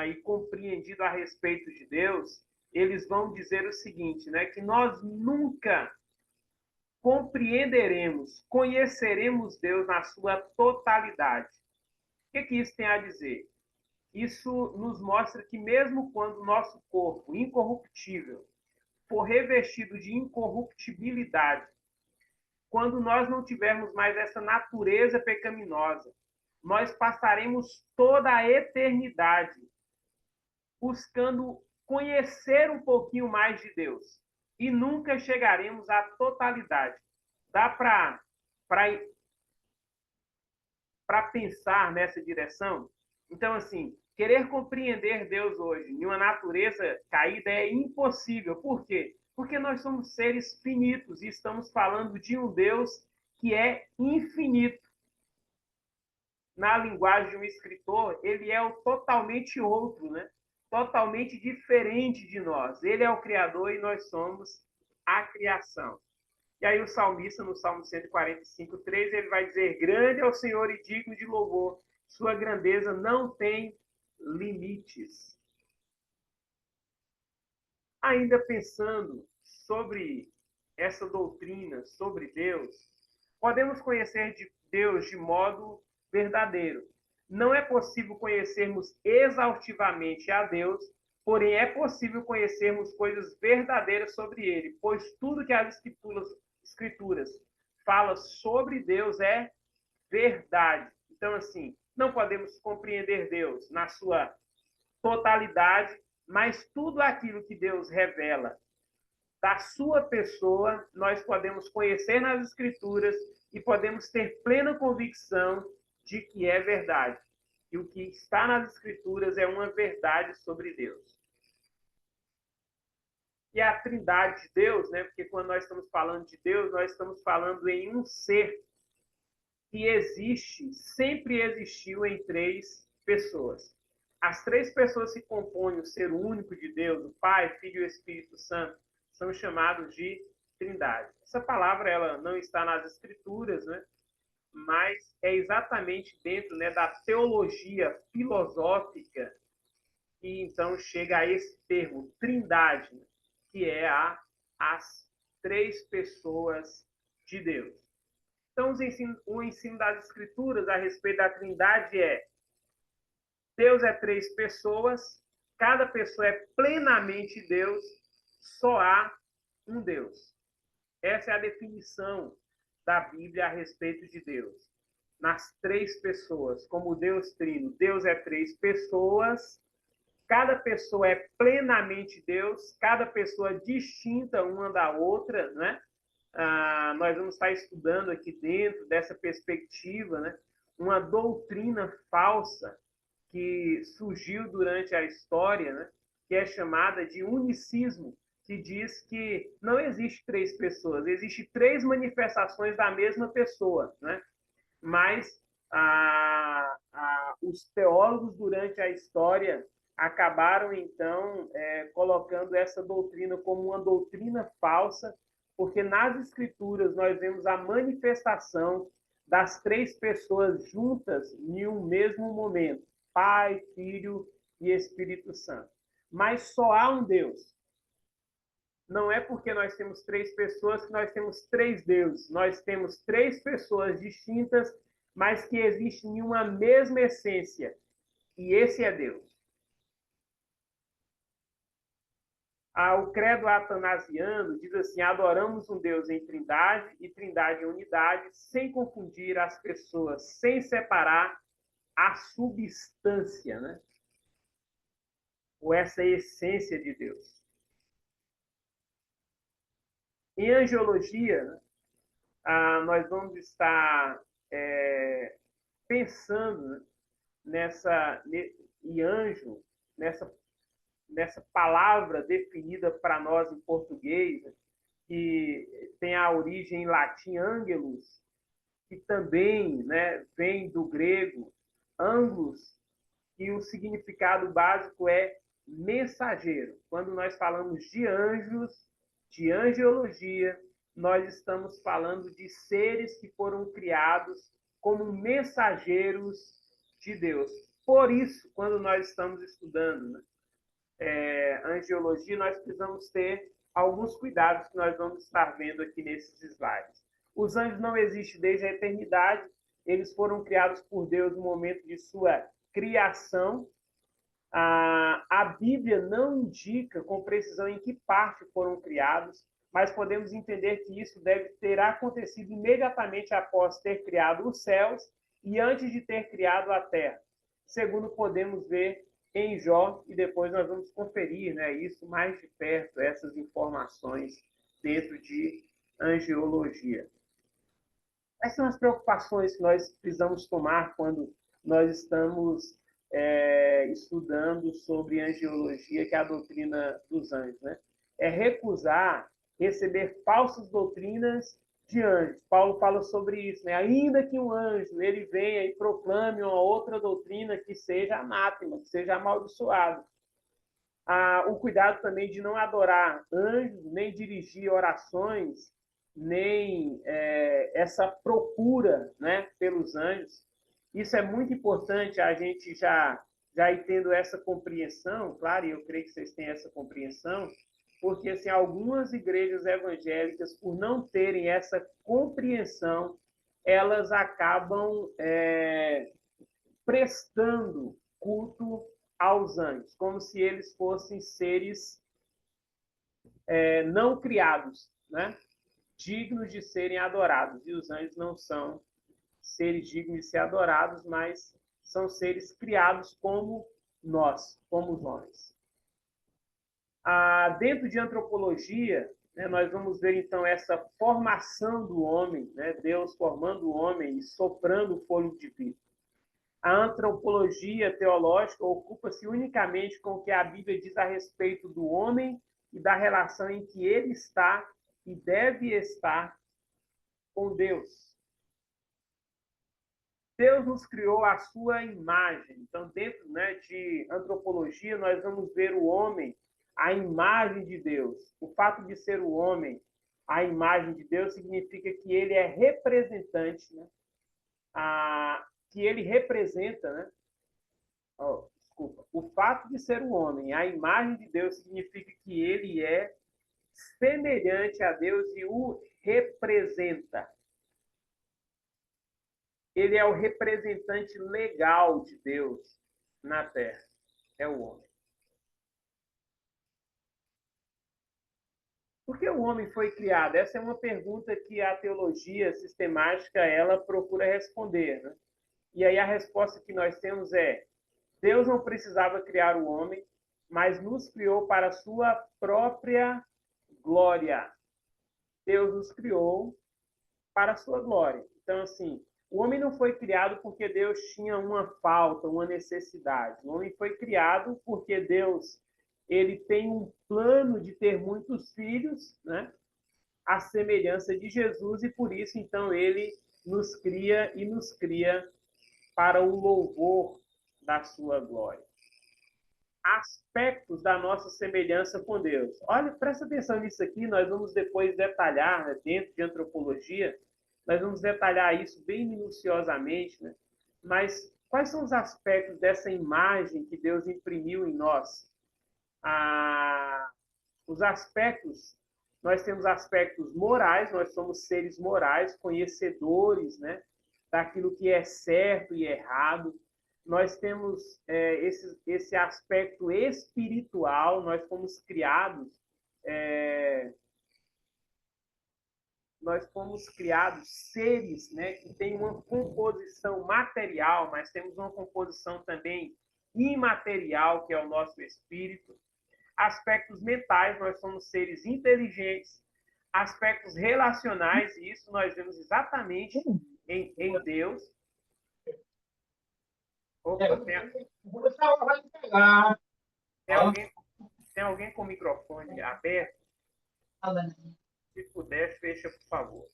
e compreendido a respeito de Deus, eles vão dizer o seguinte, né, que nós nunca compreenderemos, conheceremos Deus na sua totalidade. O que isso tem a dizer? Isso nos mostra que mesmo quando o nosso corpo incorruptível for revestido de incorruptibilidade, quando nós não tivermos mais essa natureza pecaminosa, nós passaremos toda a eternidade buscando conhecer um pouquinho mais de Deus e nunca chegaremos à totalidade. Dá para pensar nessa direção? Então, assim, querer compreender Deus hoje em uma natureza caída é impossível. Por quê? Porque nós somos seres finitos e estamos falando de um Deus que é infinito. Na linguagem de um escritor, ele é o totalmente outro, né? Totalmente diferente de nós. Ele é o Criador e nós somos a criação. E aí o salmista, no Salmo 145, 3, ele vai dizer: grande é o Senhor e digno de louvor, sua grandeza não tem limites. Ainda pensando sobre essa doutrina, sobre Deus, podemos conhecer de Deus de modo verdadeiro. Não é possível conhecermos exaustivamente a Deus, porém é possível conhecermos coisas verdadeiras sobre Ele, pois tudo que as Escrituras fala sobre Deus é verdade. Então, assim, não podemos compreender Deus na sua totalidade, mas tudo aquilo que Deus revela da sua pessoa, nós podemos conhecer nas Escrituras e podemos ter plena convicção de que é verdade. E o que está nas Escrituras é uma verdade sobre Deus. E a trindade de Deus, né? Porque quando nós estamos falando de Deus, nós estamos falando em um ser que existe, sempre existiu em três pessoas. As três pessoas que compõem o ser único de Deus, o Pai, Filho e o Espírito Santo, são chamados de trindade. Essa palavra ela não está nas Escrituras, né? Mas é exatamente dentro, né, da teologia filosófica que então chega a esse termo, trindade, que é as três pessoas de Deus. Então, o ensino das Escrituras a respeito da trindade é: Deus é três pessoas, cada pessoa é plenamente Deus, só há um Deus. Essa é a definição da Bíblia a respeito de Deus. Nas três pessoas, como Deus trino, Deus é três pessoas, cada pessoa é plenamente Deus, cada pessoa distinta uma da outra, né? Nós vamos estar estudando aqui dentro dessa perspectiva, né, uma doutrina falsa que surgiu durante a história, né, que é chamada de unicismo, que diz que não existe três pessoas, existe três manifestações da mesma pessoa, né? Mas os teólogos durante a história acabaram, então, colocando essa doutrina como uma doutrina falsa, porque nas Escrituras nós vemos a manifestação das três pessoas juntas em um mesmo momento, Pai, Filho e Espírito Santo. Mas só há um Deus. Não é porque nós temos três pessoas que nós temos três deuses. Nós temos três pessoas distintas, mas que existem em uma mesma essência. E esse é Deus. O credo atanasiano diz assim: adoramos um Deus em trindade e trindade em unidade, sem confundir as pessoas, sem separar a substância, né? Ou essa essência de Deus. Em angiologia, nós vamos estar pensando, né, em anjo, nessa palavra definida para nós em português, que tem a origem em latim angelus, que também, né, vem do grego angelus, e o significado básico é mensageiro. Quando nós falamos de anjos, de angiologia, nós estamos falando de seres que foram criados como mensageiros de Deus. Por isso, quando nós estamos estudando, né, angiologia, nós precisamos ter alguns cuidados que nós vamos estar vendo aqui nesses slides. Os anjos não existem desde a eternidade, eles foram criados por Deus no momento de sua criação. A Bíblia não indica com precisão em que parte foram criados, mas podemos entender que isso deve ter acontecido imediatamente após ter criado os céus e antes de ter criado a terra, segundo podemos ver em Jó, e depois nós vamos conferir, né, isso mais de perto, essas informações dentro de angiologia. Quais são as preocupações que nós precisamos tomar quando nós estamos estudando sobre angiologia, que é a doutrina dos anjos, né? É recusar receber falsas doutrinas de anjos. Paulo fala sobre isso, né? Ainda que um anjo ele venha e proclame uma outra doutrina que seja anátema, que seja amaldiçoado. O cuidado também de não adorar anjos, nem dirigir orações, nem essa procura, né, pelos anjos. Isso é muito importante a gente já ir tendo essa compreensão, claro, e eu creio que vocês têm essa compreensão, porque assim, algumas igrejas evangélicas, por não terem essa compreensão, elas acabam prestando culto aos anjos, como se eles fossem seres não criados, né? Dignos de serem adorados. E os anjos não são seres dignos de ser adorados, mas são seres criados como nós, como os homens. Dentro de antropologia, né, nós vamos ver, então, essa formação do homem, né, Deus formando o homem e soprando o fôlego de vida. A antropologia teológica ocupa-se unicamente com o que a Bíblia diz a respeito do homem e da relação em que ele está e deve estar com Deus. Deus nos criou à sua imagem. Então, dentro, né, de antropologia, nós vamos ver o homem à imagem de Deus. O fato de ser o homem à imagem de Deus significa que ele é representante, né? Que ele representa, né? Desculpa. O fato de ser o homem à imagem de Deus significa que ele é semelhante a Deus e o representa. Ele é o representante legal de Deus na Terra. É o homem. Por que o homem foi criado? Essa é uma pergunta que a teologia sistemática ela procura responder, né? E aí a resposta que nós temos é: Deus não precisava criar o homem, mas nos criou para a sua própria glória. Deus nos criou para a sua glória. Então, assim, o homem não foi criado porque Deus tinha uma falta, uma necessidade. O homem foi criado porque Deus ele tem um plano de ter muitos filhos, né? À semelhança de Jesus, e por isso, então, ele nos cria e nos cria para o louvor da sua glória. Aspectos da nossa semelhança com Deus. Olha, presta atenção nisso aqui, nós vamos depois detalhar, né, dentro de antropologia, nós vamos detalhar isso bem minuciosamente, né? Mas quais são os aspectos dessa imagem que Deus imprimiu em nós? Os aspectos, nós temos aspectos morais, nós somos seres morais, conhecedores, né, daquilo que é certo e errado. Nós temos esse aspecto espiritual, nós fomos criados seres, né, que têm uma composição material, mas temos uma composição também imaterial, que é o nosso espírito. Aspectos mentais, nós somos seres inteligentes. Aspectos relacionais, e isso nós vemos exatamente em Deus. Opa, tem alguém com o microfone aberto? Se puder, fecha, por favor.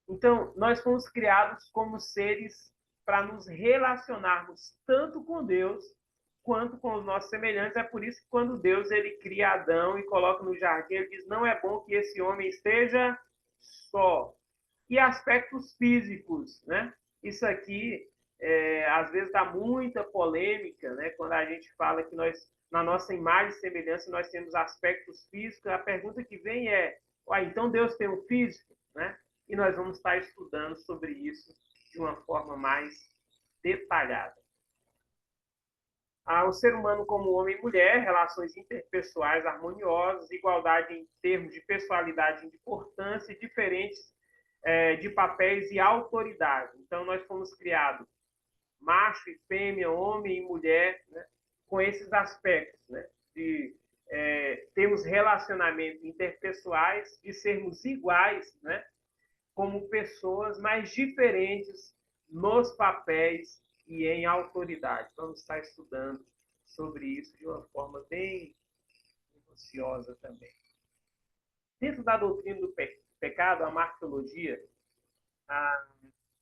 Então, nós fomos criados como seres para nos relacionarmos tanto com Deus quanto com os nossos semelhantes. É por isso que quando Deus ele cria Adão e coloca no jardim, ele diz: não é bom que esse homem esteja só. E aspectos físicos, né? Isso aqui, às vezes, dá muita polêmica, né? Quando a gente fala que nós, na nossa imagem e semelhança, nós temos aspectos físicos. A pergunta que vem é: então Deus tem um físico, né? E nós vamos estar estudando sobre isso de uma forma mais detalhada. O ser humano como homem e mulher, relações interpessoais harmoniosas, igualdade em termos de personalidade e de importância, diferentes de papéis e autoridade. Então, nós fomos criados macho e fêmea, homem e mulher, né, com esses aspectos, né, de termos relacionamentos interpessoais, de sermos iguais, né, como pessoas, mas diferentes nos papéis e em autoridade. Vamos estar estudando sobre isso de uma forma bem minuciosa também. Dentro da doutrina do pecado, a martologia,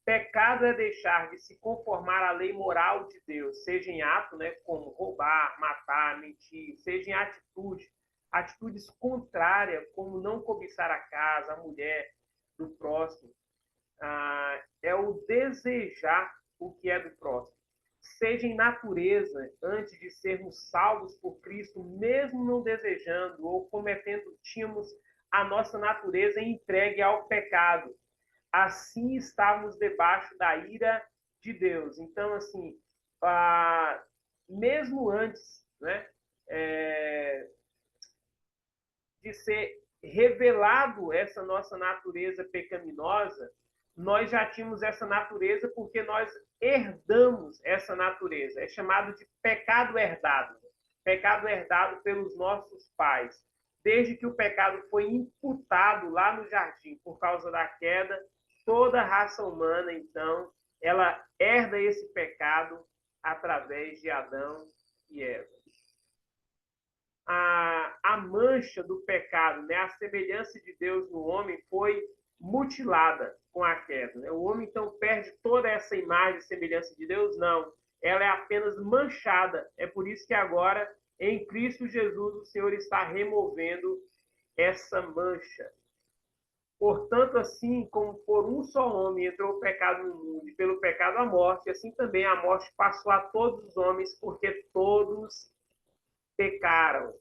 pecado é deixar de se conformar à lei moral de Deus, seja em ato, né, como roubar, matar, mentir, seja em atitudes contrárias, como não cobiçar a casa, a mulher do próximo. É o desejar o que é do próximo. Seja em natureza, antes de sermos salvos por Cristo, mesmo não desejando ou cometendo, tínhamos a nossa natureza entregue ao pecado. Assim estávamos debaixo da ira de Deus. Então, assim, mesmo antes, né, de ser revelado essa nossa natureza pecaminosa, nós já tínhamos essa natureza porque nós herdamos essa natureza. É chamado de pecado herdado. Pecado herdado pelos nossos pais. Desde que o pecado foi imputado lá no jardim por causa da queda, toda a raça humana, então, ela herda esse pecado através de Adão e Eva. A mancha do pecado, né, a semelhança de Deus no homem foi mutilada com a queda. Né? O homem, então, perde toda essa imagem e semelhança de Deus? Não. Ela é apenas manchada. É por isso que agora, em Cristo Jesus, o Senhor está removendo essa mancha. Portanto, assim como por um só homem entrou o pecado no mundo, e pelo pecado a morte, assim também a morte passou a todos os homens, porque todos pecaram.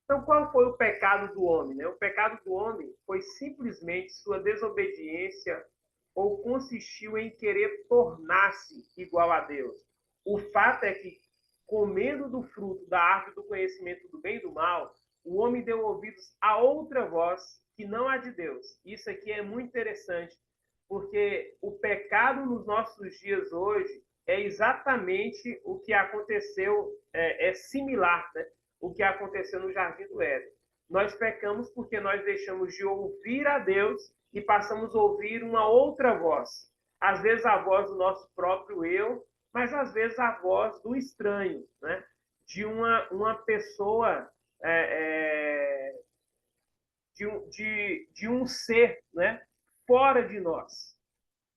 Então, qual foi o pecado do homem? Né? O pecado do homem foi simplesmente sua desobediência ou consistiu em querer tornar-se igual a Deus. O fato é que, comendo do fruto da árvore do conhecimento do bem e do mal, o homem deu ouvidos a outra voz que não a de Deus. Isso aqui é muito interessante, porque o pecado nos nossos dias hoje é exatamente o que aconteceu, é similar, né? O que aconteceu no Jardim do Éden. Nós pecamos porque nós deixamos de ouvir a Deus e passamos a ouvir uma outra voz. Às vezes a voz do nosso próprio eu, mas às vezes a voz do estranho, né? De uma pessoa, de um ser, né? Fora de nós.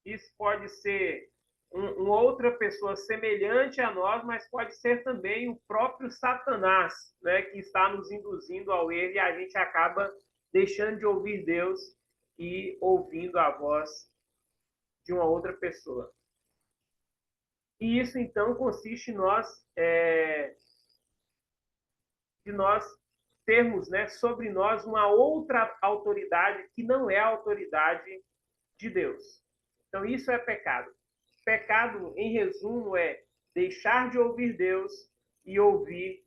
Isso pode ser uma outra pessoa semelhante a nós, mas pode ser também o próprio Satanás, né, que está nos induzindo ao erro e a gente acaba deixando de ouvir Deus e ouvindo a voz de uma outra pessoa. E isso, então, consiste em nós termos, né, sobre nós uma outra autoridade que não é a autoridade de Deus. Então, isso é pecado. Pecado, em resumo, é deixar de ouvir Deus e ouvir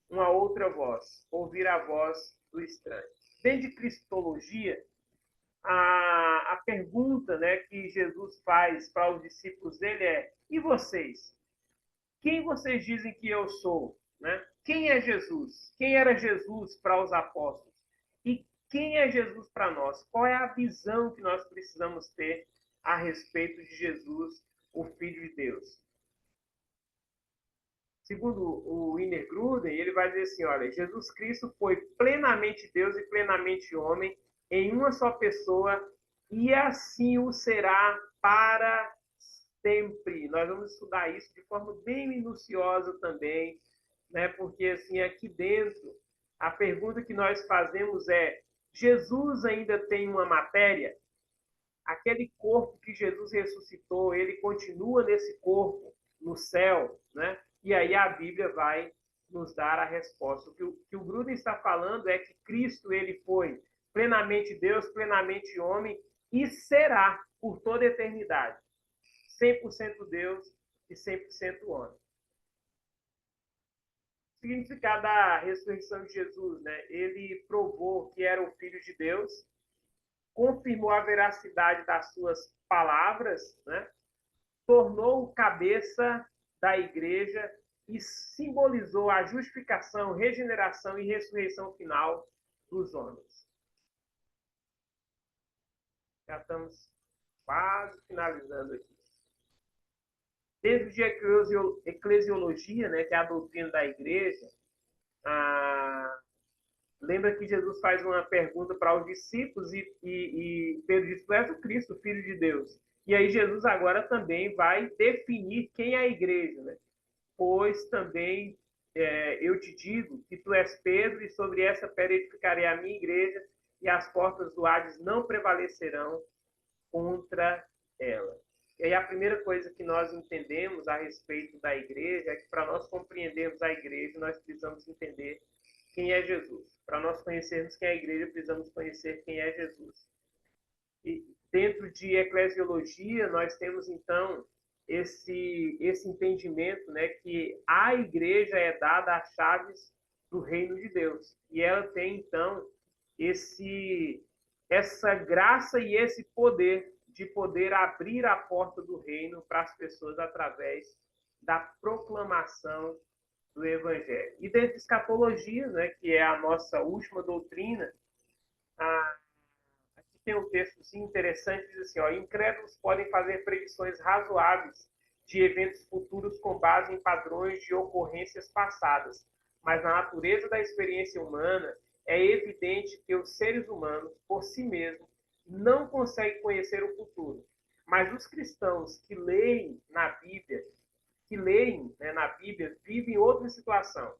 uma outra voz, ouvir a voz do estranho. Dentro de cristologia, a pergunta, né, que Jesus faz para os discípulos dele é: e vocês? Quem vocês dizem que eu sou? Né? Quem é Jesus? Quem era Jesus para os apóstolos? E quem é Jesus para nós? Qual é a visão que nós precisamos ter a respeito de Jesus, o Filho de Deus? Segundo o Wiener Gruden, ele vai dizer assim, olha, Jesus Cristo foi plenamente Deus e plenamente homem em uma só pessoa e assim o será para sempre. Nós vamos estudar isso de forma bem minuciosa também, né? Porque assim, aqui dentro, a pergunta que nós fazemos é: Jesus ainda tem uma matéria? Aquele corpo que Jesus ressuscitou, ele continua nesse corpo no céu, né? E aí a Bíblia vai nos dar a resposta. O que o Gruden está falando é que Cristo ele foi plenamente Deus, plenamente homem e será por toda a eternidade. 100% Deus e 100% homem. O significado da ressurreição de Jesus, né? Ele provou que era o Filho de Deus, confirmou a veracidade das suas palavras, né? Tornou-o cabeça da igreja e simbolizou a justificação, regeneração e ressurreição final dos homens. Já estamos quase finalizando aqui. Dentro de eclesiologia, né, que é a doutrina da igreja, lembra que Jesus faz uma pergunta para os discípulos e Pedro diz: tu és o Cristo, Filho de Deus. E aí Jesus agora também vai definir quem é a igreja, né? Pois também eu te digo que tu és Pedro e sobre essa pedra edificarei a minha igreja e as portas do Hades não prevalecerão contra ela. E aí a primeira coisa que nós entendemos a respeito da igreja é que para nós compreendermos a igreja, nós precisamos entender quem é Jesus. Para nós conhecermos quem é a igreja, precisamos conhecer quem é Jesus. E dentro de eclesiologia, nós temos, então, esse entendimento, né, que a igreja é dada as chaves do reino de Deus. E ela tem, então, essa graça e esse poder de poder abrir a porta do reino para as pessoas através da proclamação do evangelho. E dentro de escatologia, né, que é a nossa última doutrina, aqui tem um textozinho interessante, diz assim, ó, incrédulos podem fazer previsões razoáveis de eventos futuros com base em padrões de ocorrências passadas, mas na natureza da experiência humana é evidente que os seres humanos, por si mesmos, não conseguem conhecer o futuro. Mas os cristãos que leem na Bíblia, vivem outra situação.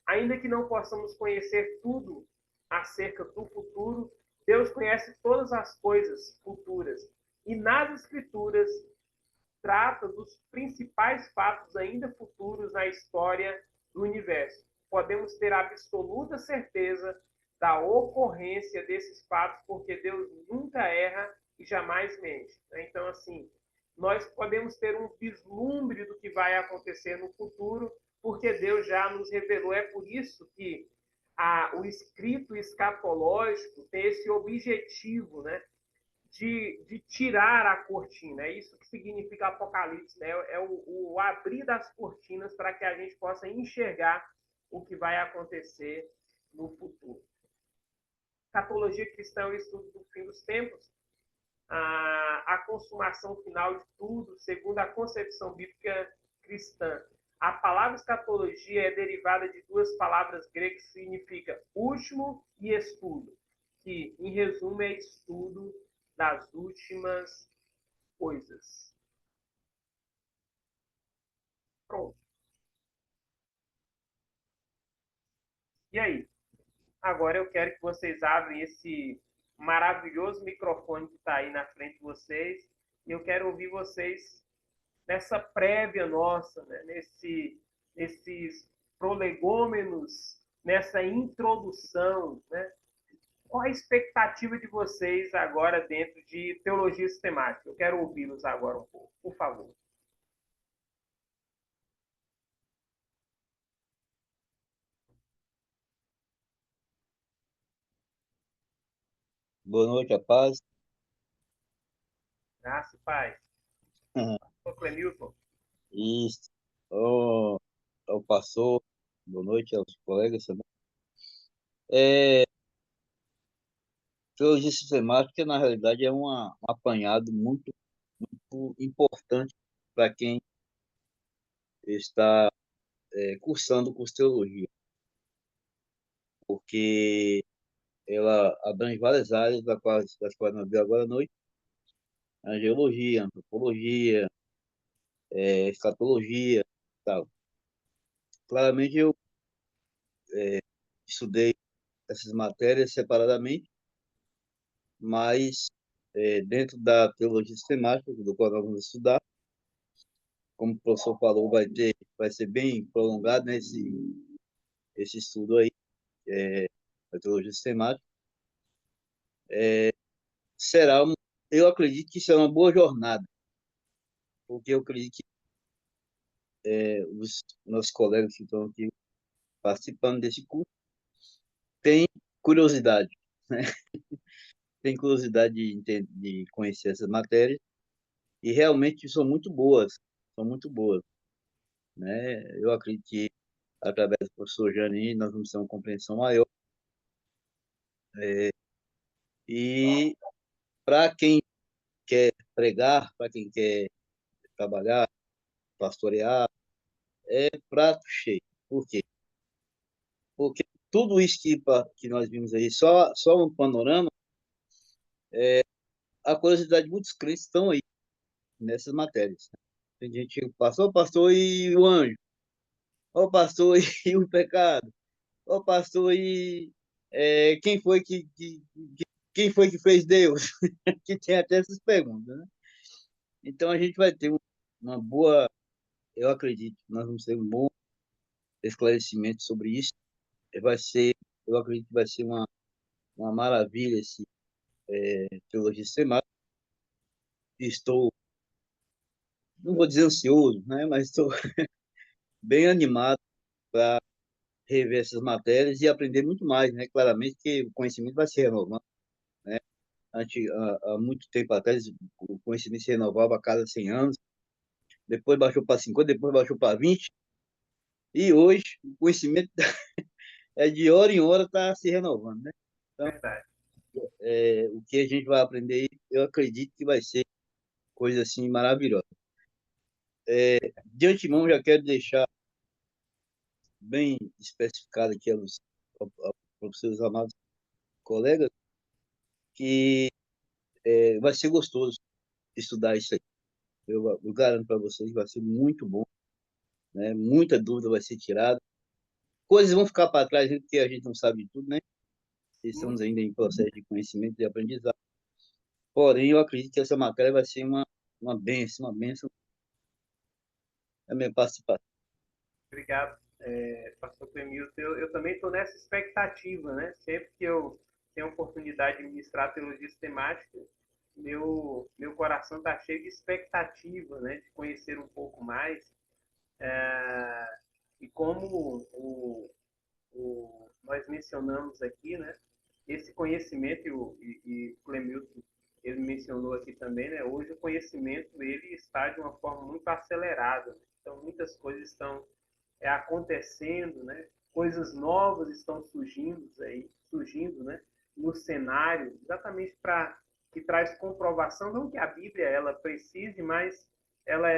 Ainda que não possamos conhecer tudo acerca do futuro, Deus conhece todas as coisas futuras. E nas Escrituras trata dos principais fatos ainda futuros na história do universo. Podemos ter absoluta certeza da ocorrência desses fatos, porque Deus nunca erra e jamais mente. Então, assim, nós podemos ter um vislumbre do que vai acontecer no futuro, porque Deus já nos revelou. É por isso que o escrito escatológico tem esse objetivo, né, de tirar a cortina. É isso que significa Apocalipse, né? É o abrir das cortinas para que a gente possa enxergar o que vai acontecer no futuro. Escatologia cristã é o estudo do fim dos tempos, a consumação final de tudo, segundo a concepção bíblica cristã. A palavra escatologia é derivada de duas palavras gregas que significa último e estudo, que, em resumo, é estudo das últimas coisas. Pronto. E aí? Agora eu quero que vocês abram esse maravilhoso microfone que está aí na frente de vocês e eu quero ouvir vocês nessa prévia nossa, né? Nesses prolegômenos, nessa introdução, né? Qual a expectativa de vocês agora dentro de teologia sistemática? Eu quero ouvi-los agora um pouco, por favor. Boa noite, a paz. Graça e paz. Ô, Clemilton. Isso. Ao pastor, boa noite aos colegas também. Teologia sistemática, na realidade, é um apanhado muito importante para quem está cursando o curso de teologia, porque ela abrange várias áreas das quais nós vimos agora à noite: angelologia, antropologia, escatologia, tal. Claramente eu estudei essas matérias separadamente, mas dentro da teologia sistemática, do qual nós vamos estudar, como o professor falou, vai ser bem prolongado, né, esse estudo aí, da teologia sistemática. Eu acredito que será uma boa jornada, porque eu acredito que os nossos colegas que estão aqui participando desse curso têm curiosidade, né? Tem curiosidade de conhecer essas matérias e realmente são muito boas, né? Eu acredito que através do professor Jani nós vamos ter uma compreensão maior, e para quem quer pregar, para quem quer trabalhar, pastorear, é prato cheio. Por quê? Porque tudo isso que nós vimos aí, só um panorama, a curiosidade de muitos crentes estão aí nessas matérias. Tem gente que pastor e o anjo, o pastor e o pecado, o pastor e quem foi que, quem foi que fez Deus? Que tem até essas perguntas, né? Então, a gente vai ter uma boa, eu acredito, nós vamos ter um bom esclarecimento sobre isso. Vai ser, eu acredito que vai ser uma maravilha esse teologia sistemática. Estou, não vou dizer ansioso, né, mas estou bem animado para rever essas matérias e aprender muito mais, né? Claramente que o conhecimento vai se renovando, né? Há muito tempo atrás, o conhecimento se renovava a cada 100 anos, depois baixou para 50, depois baixou para 20, e hoje o conhecimento é de hora em hora está se renovando, né? Então, Verdade. o que a gente vai aprender, eu acredito que vai ser coisa assim maravilhosa. De antemão, já quero deixar bem especificado aqui para os seus amados colegas que vai ser gostoso estudar isso aí. Eu garanto para vocês que vai ser muito bom, né? Muita dúvida vai ser tirada. Coisas vão ficar para trás, né? Porque a gente não sabe de tudo, né? Estamos ainda em processo de conhecimento e aprendizado. Porém, eu acredito que essa matéria vai ser uma bênção a minha participação. Obrigado, pastor Clemilton. Eu também estou nessa expectativa, né? Sempre que eu tenho a oportunidade de ministrar teologia sistemática, meu coração está cheio de expectativa, né? De conhecer um pouco mais. E como nós mencionamos aqui, né? Esse conhecimento, e o Clemilton, ele mencionou aqui também, né? Hoje o conhecimento ele está de uma forma muito acelerada. Né? Então, muitas coisas estão acontecendo, né? Coisas novas estão surgindo, né? No cenário, exatamente para que traz comprovação, não que a Bíblia ela precise, mas ela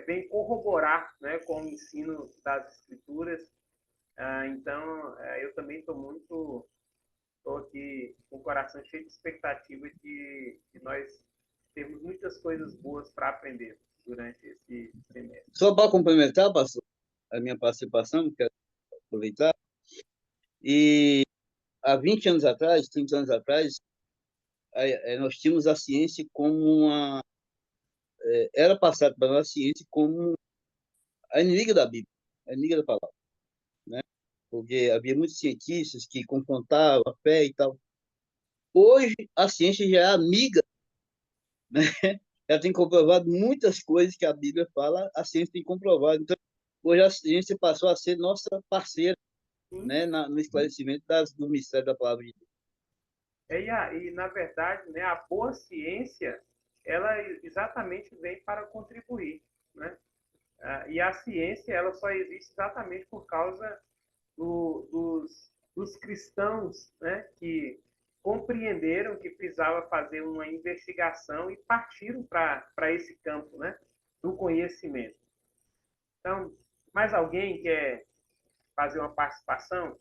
vem corroborar, né, com o ensino das Escrituras. Então, eu também estou aqui com o coração cheio de expectativa de nós termos muitas coisas boas para aprender durante esse semestre. Só para complementar, pastor, a minha participação, quero aproveitar. E há 20 anos atrás, 30 anos atrás, nós tínhamos a ciência como era passado para nós a ciência como a inimiga da Bíblia, a inimiga da palavra, né? Porque havia muitos cientistas que confrontavam a fé e tal. Hoje, a ciência já é amiga, né? Ela tem comprovado muitas coisas que a Bíblia fala, a ciência tem comprovado. Então, hoje a ciência passou a ser nossa parceira, né, no esclarecimento do mistério da palavra de Deus. E na verdade, né, a boa ciência, ela exatamente vem para contribuir, né? E a ciência, ela só existe exatamente por causa dos cristãos, né, que compreenderam que precisava fazer uma investigação e partiram para esse campo, né, do conhecimento. Então, mais alguém quer fazer uma participação?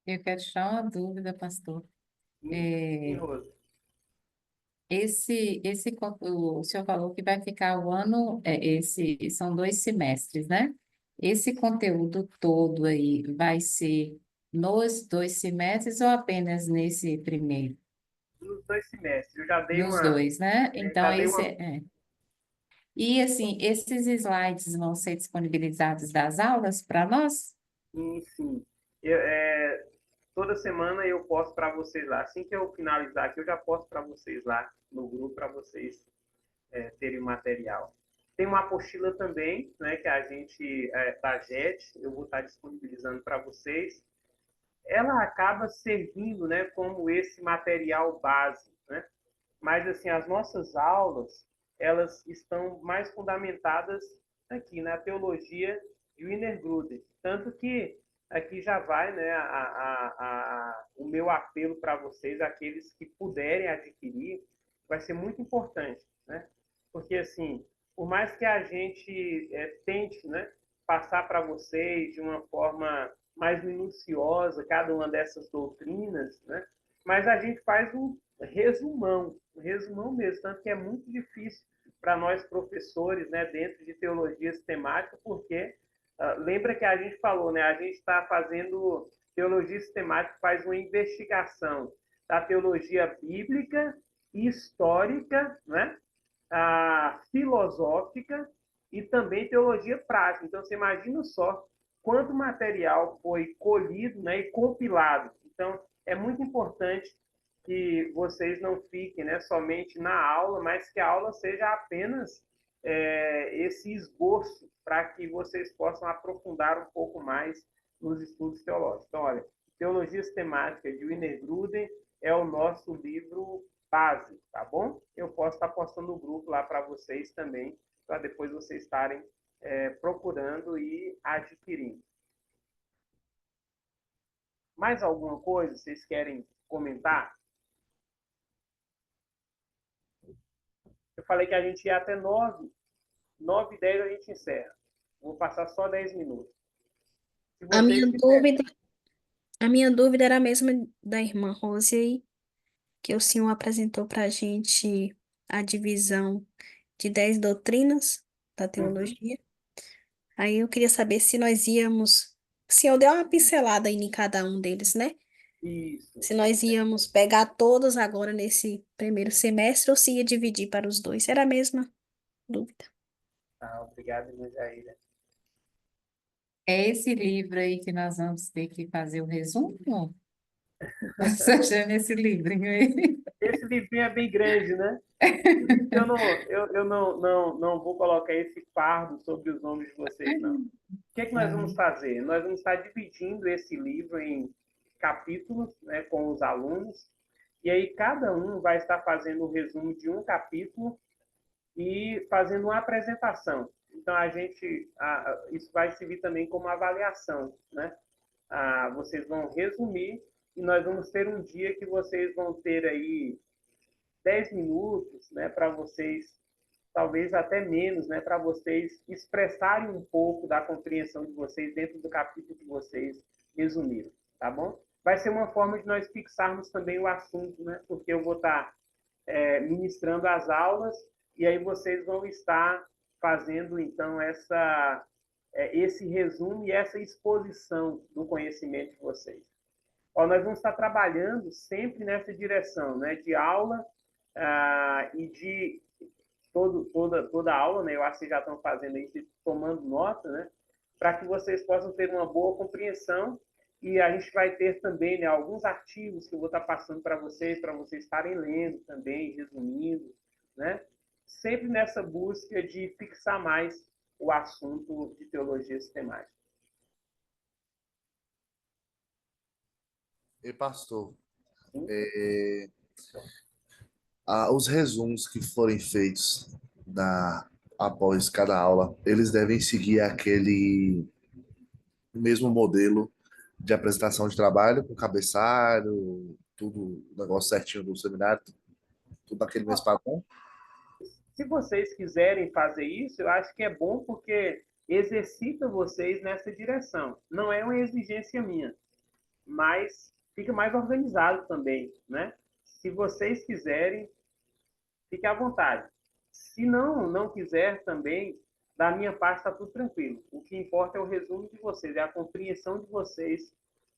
Eu quero tirar uma dúvida, pastor. Sim, Rosa. O senhor falou que vai ficar o ano, são 2 semestres, né? Esse conteúdo todo aí vai ser nos 2 semestres ou apenas nesse primeiro? Nos 2 semestres. Eu já dei Nos dois, né? Então, já dei uma. E assim, esses slides vão ser disponibilizados das aulas para nós? Sim. Toda semana eu posto para vocês lá. Assim que eu finalizar aqui, eu já posto para vocês lá no grupo, para vocês terem o material. Tem uma apostila também, né, que a gente, da JET, eu vou estar disponibilizando para vocês. Ela acaba servindo, né, como esse material base, né? Mas, assim, as nossas aulas, elas estão mais fundamentadas aqui na teologia de Wienergruden. Tanto que aqui já vai, né, o meu apelo para vocês, aqueles que puderem adquirir, vai ser muito importante, né? Porque, assim, por mais que a gente tente, né, passar para vocês de uma forma mais minuciosa cada uma dessas doutrinas, né? Mas a gente faz um resumão mesmo, tanto que é muito difícil para nós professores, né, dentro de teologia sistemática, porque lembra que a gente falou, né, a gente está fazendo teologia sistemática, faz uma investigação da teologia bíblica histórica, né? Filosófica e também teologia prática. Então, você imagina só quanto material foi colhido, né, e compilado. Então, é muito importante que vocês não fiquem, né, somente na aula, mas que a aula seja apenas esse esboço para que vocês possam aprofundar um pouco mais nos estudos teológicos. Então, olha, Teologia Sistemática de Winer Gruden é o nosso livro base, tá bom? Eu posso estar postando no grupo lá para vocês também, para depois vocês estarem procurando e adquirindo. Mais alguma coisa vocês querem comentar? Eu falei que a gente ia até 9h10 a gente encerra. Vou passar só 10 minutos. Se A minha vocês quiserem. a minha dúvida era a mesma da irmã Rose aí, que o senhor apresentou para a gente a divisão de 10 doutrinas da teologia. Aí eu queria saber se nós íamos. O senhor deu uma pincelada aí em cada um deles, né? Isso. Se nós íamos pegar todos agora nesse primeiro semestre ou se ia dividir para os dois. Era a mesma dúvida. Obrigado, irmã Jaira. É esse livro aí que nós vamos ter que fazer o resumo? Você achando esse livrinho aí? Esse livrinho é bem grande, né? Eu não vou colocar esse fardo sobre os nomes de vocês, não. O que é que nós vamos fazer? Nós vamos estar dividindo esse livro em capítulos, né, com os alunos, e aí cada um vai estar fazendo o resumo de um capítulo e fazendo uma apresentação. Então, isso vai servir também como avaliação, né? Vocês vão resumir e nós vamos ter um dia que vocês vão ter aí 10 minutos, né, para vocês, talvez até menos, né, para vocês expressarem um pouco da compreensão de vocês dentro do capítulo que vocês resumiram, tá bom? Vai ser uma forma de nós fixarmos também o assunto, né, porque eu vou estar ministrando as aulas e aí vocês vão estar fazendo, então, esse resumo e essa exposição do conhecimento de vocês. Nós vamos estar trabalhando sempre nessa direção, né, de aula e de toda a aula, né, eu acho que já estão fazendo isso, tomando nota, né, para que vocês possam ter uma boa compreensão e a gente vai ter também, né, alguns artigos que eu vou estar passando para vocês estarem lendo também, resumindo, né, sempre nessa busca de fixar mais o assunto de teologia sistemática. E pastor, os resumos que forem feitos após cada aula, eles devem seguir aquele mesmo modelo de apresentação de trabalho, com cabeçalho, tudo, o negócio certinho do seminário, tudo naquele mesmo padrão? Se vocês quiserem fazer isso, eu acho que é bom porque exercita vocês nessa direção. Não é uma exigência minha, mas fica mais organizado também, né? Se vocês quiserem, fique à vontade. Se não quiser também, da minha parte está tudo tranquilo. O que importa é o resumo de vocês, é a compreensão de vocês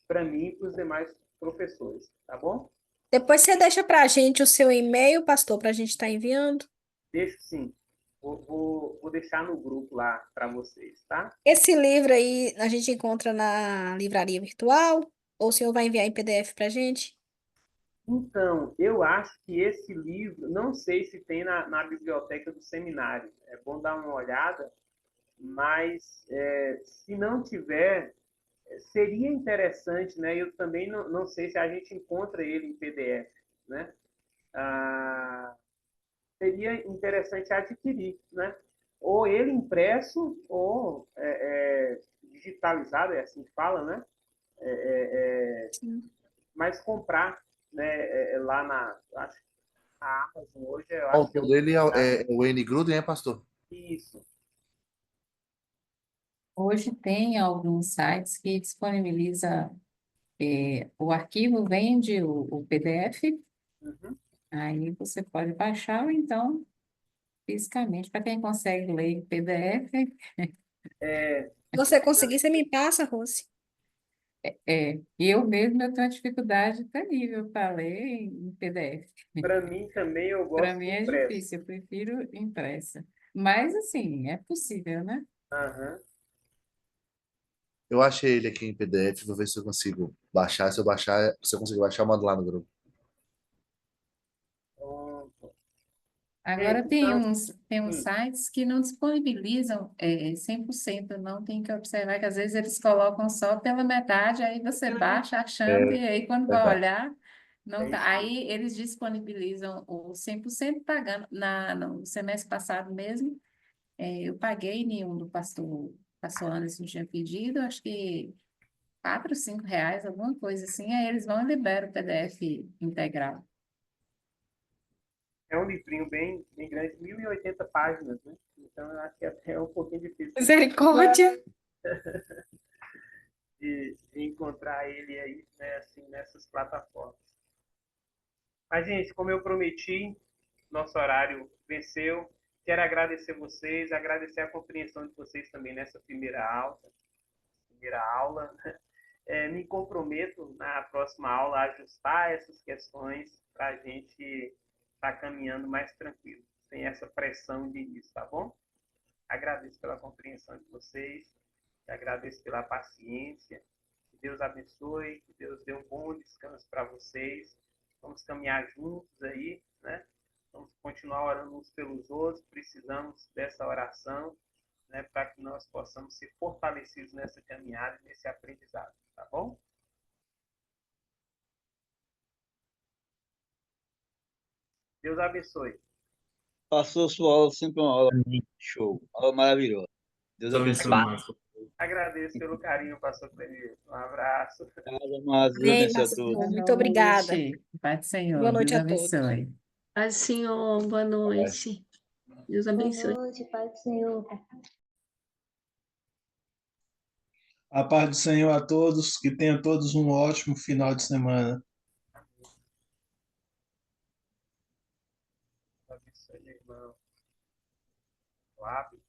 para mim e para os demais professores, tá bom? Depois você deixa para a gente o seu e-mail, pastor, para a gente estar enviando. Deixo sim. Vou deixar no grupo lá para vocês, tá? Esse livro aí a gente encontra na livraria virtual ou o senhor vai enviar em PDF para a gente? Então, eu acho que esse livro, não sei se tem na biblioteca do seminário, é bom dar uma olhada, mas se não tiver, seria interessante, né? Eu também não sei se a gente encontra ele em PDF, né? Seria interessante adquirir, né? Ou ele impresso ou digitalizado, é assim que fala, né? Mas comprar, né? Lá acho que a Amazon hoje, eu O acho que autor dele é o Wayne Gruden, pastor? isso. Hoje tem alguns sites que disponibiliza o arquivo, vende o PDF, Uhum. aí você pode baixar ou então fisicamente, para quem consegue ler em PDF. Se você conseguir, você me passa, Rose. E eu mesmo eu tenho uma dificuldade terrível para ler em PDF. Para mim também eu Para gosto mim de é impresso. difícil, eu prefiro impressa. Mas, assim, é possível, né? Aham. Eu achei ele aqui em PDF, vou ver se eu consigo baixar. Se eu baixar, se eu conseguir baixar, eu mando lá no grupo. Pronto. Agora Gente, então, tem uns hum, sites que não disponibilizam 100%, não tem que observar que às vezes eles colocam só pela metade, aí você baixa achando, É e aí quando vai verdade. olhar, é não tá. isso mesmo. Aí eles disponibilizam o 100% pagando. No semestre passado mesmo, eu paguei nenhum do pastor Anderson tinha pedido, acho que R$ 4, R$ 5, alguma coisa assim, aí eles vão e liberam o PDF integral. É um livrinho bem grande, 1080 páginas, né? Então eu acho que até é um pouquinho difícil Misericórdia. de encontrar ele aí, né, assim, nessas plataformas. Mas, gente, como eu prometi, nosso horário venceu. Quero agradecer vocês, agradecer a compreensão de vocês também nessa primeira aula. Me comprometo na próxima aula a ajustar essas questões para a gente estar caminhando mais tranquilo, sem essa pressão de início, tá bom? Agradeço pela compreensão de vocês, agradeço pela paciência. Que Deus abençoe, que Deus dê um bom descanso para vocês. Vamos caminhar juntos aí, né? Vamos continuar orando uns pelos outros. Precisamos dessa oração, né, para que nós possamos ser fortalecidos nessa caminhada, nesse aprendizado, tá bom? Deus abençoe. Passou sua aula, sempre uma aula Amém. show, aula maravilhosa. Deus Deus abençoe, abençoe. Márcio. Agradeço pelo carinho, pastor Clemir. Um abraço. Obrigado, amados. Deus Amém, abençoe a pastor. todos. Boa Muito obrigada. noite, Pai do Boa Senhor, noite Deus a todos. abençoe. Paz, Senhor, boa noite. Deus Boa abençoe. noite, Pai do Senhor. A paz do Senhor a todos, que tenham todos um ótimo final de semana. Deus abençoe, irmão. Flávio.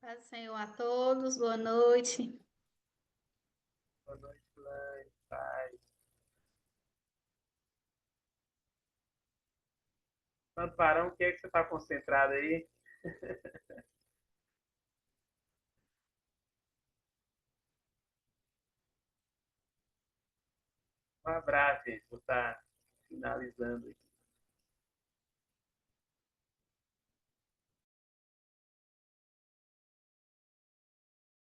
Paz do Senhor a todos, boa noite. Boa noite, Lã. Paz. Santo Varão, o que é que você está concentrado aí? Um abraço, gente. Vou estar finalizando aqui.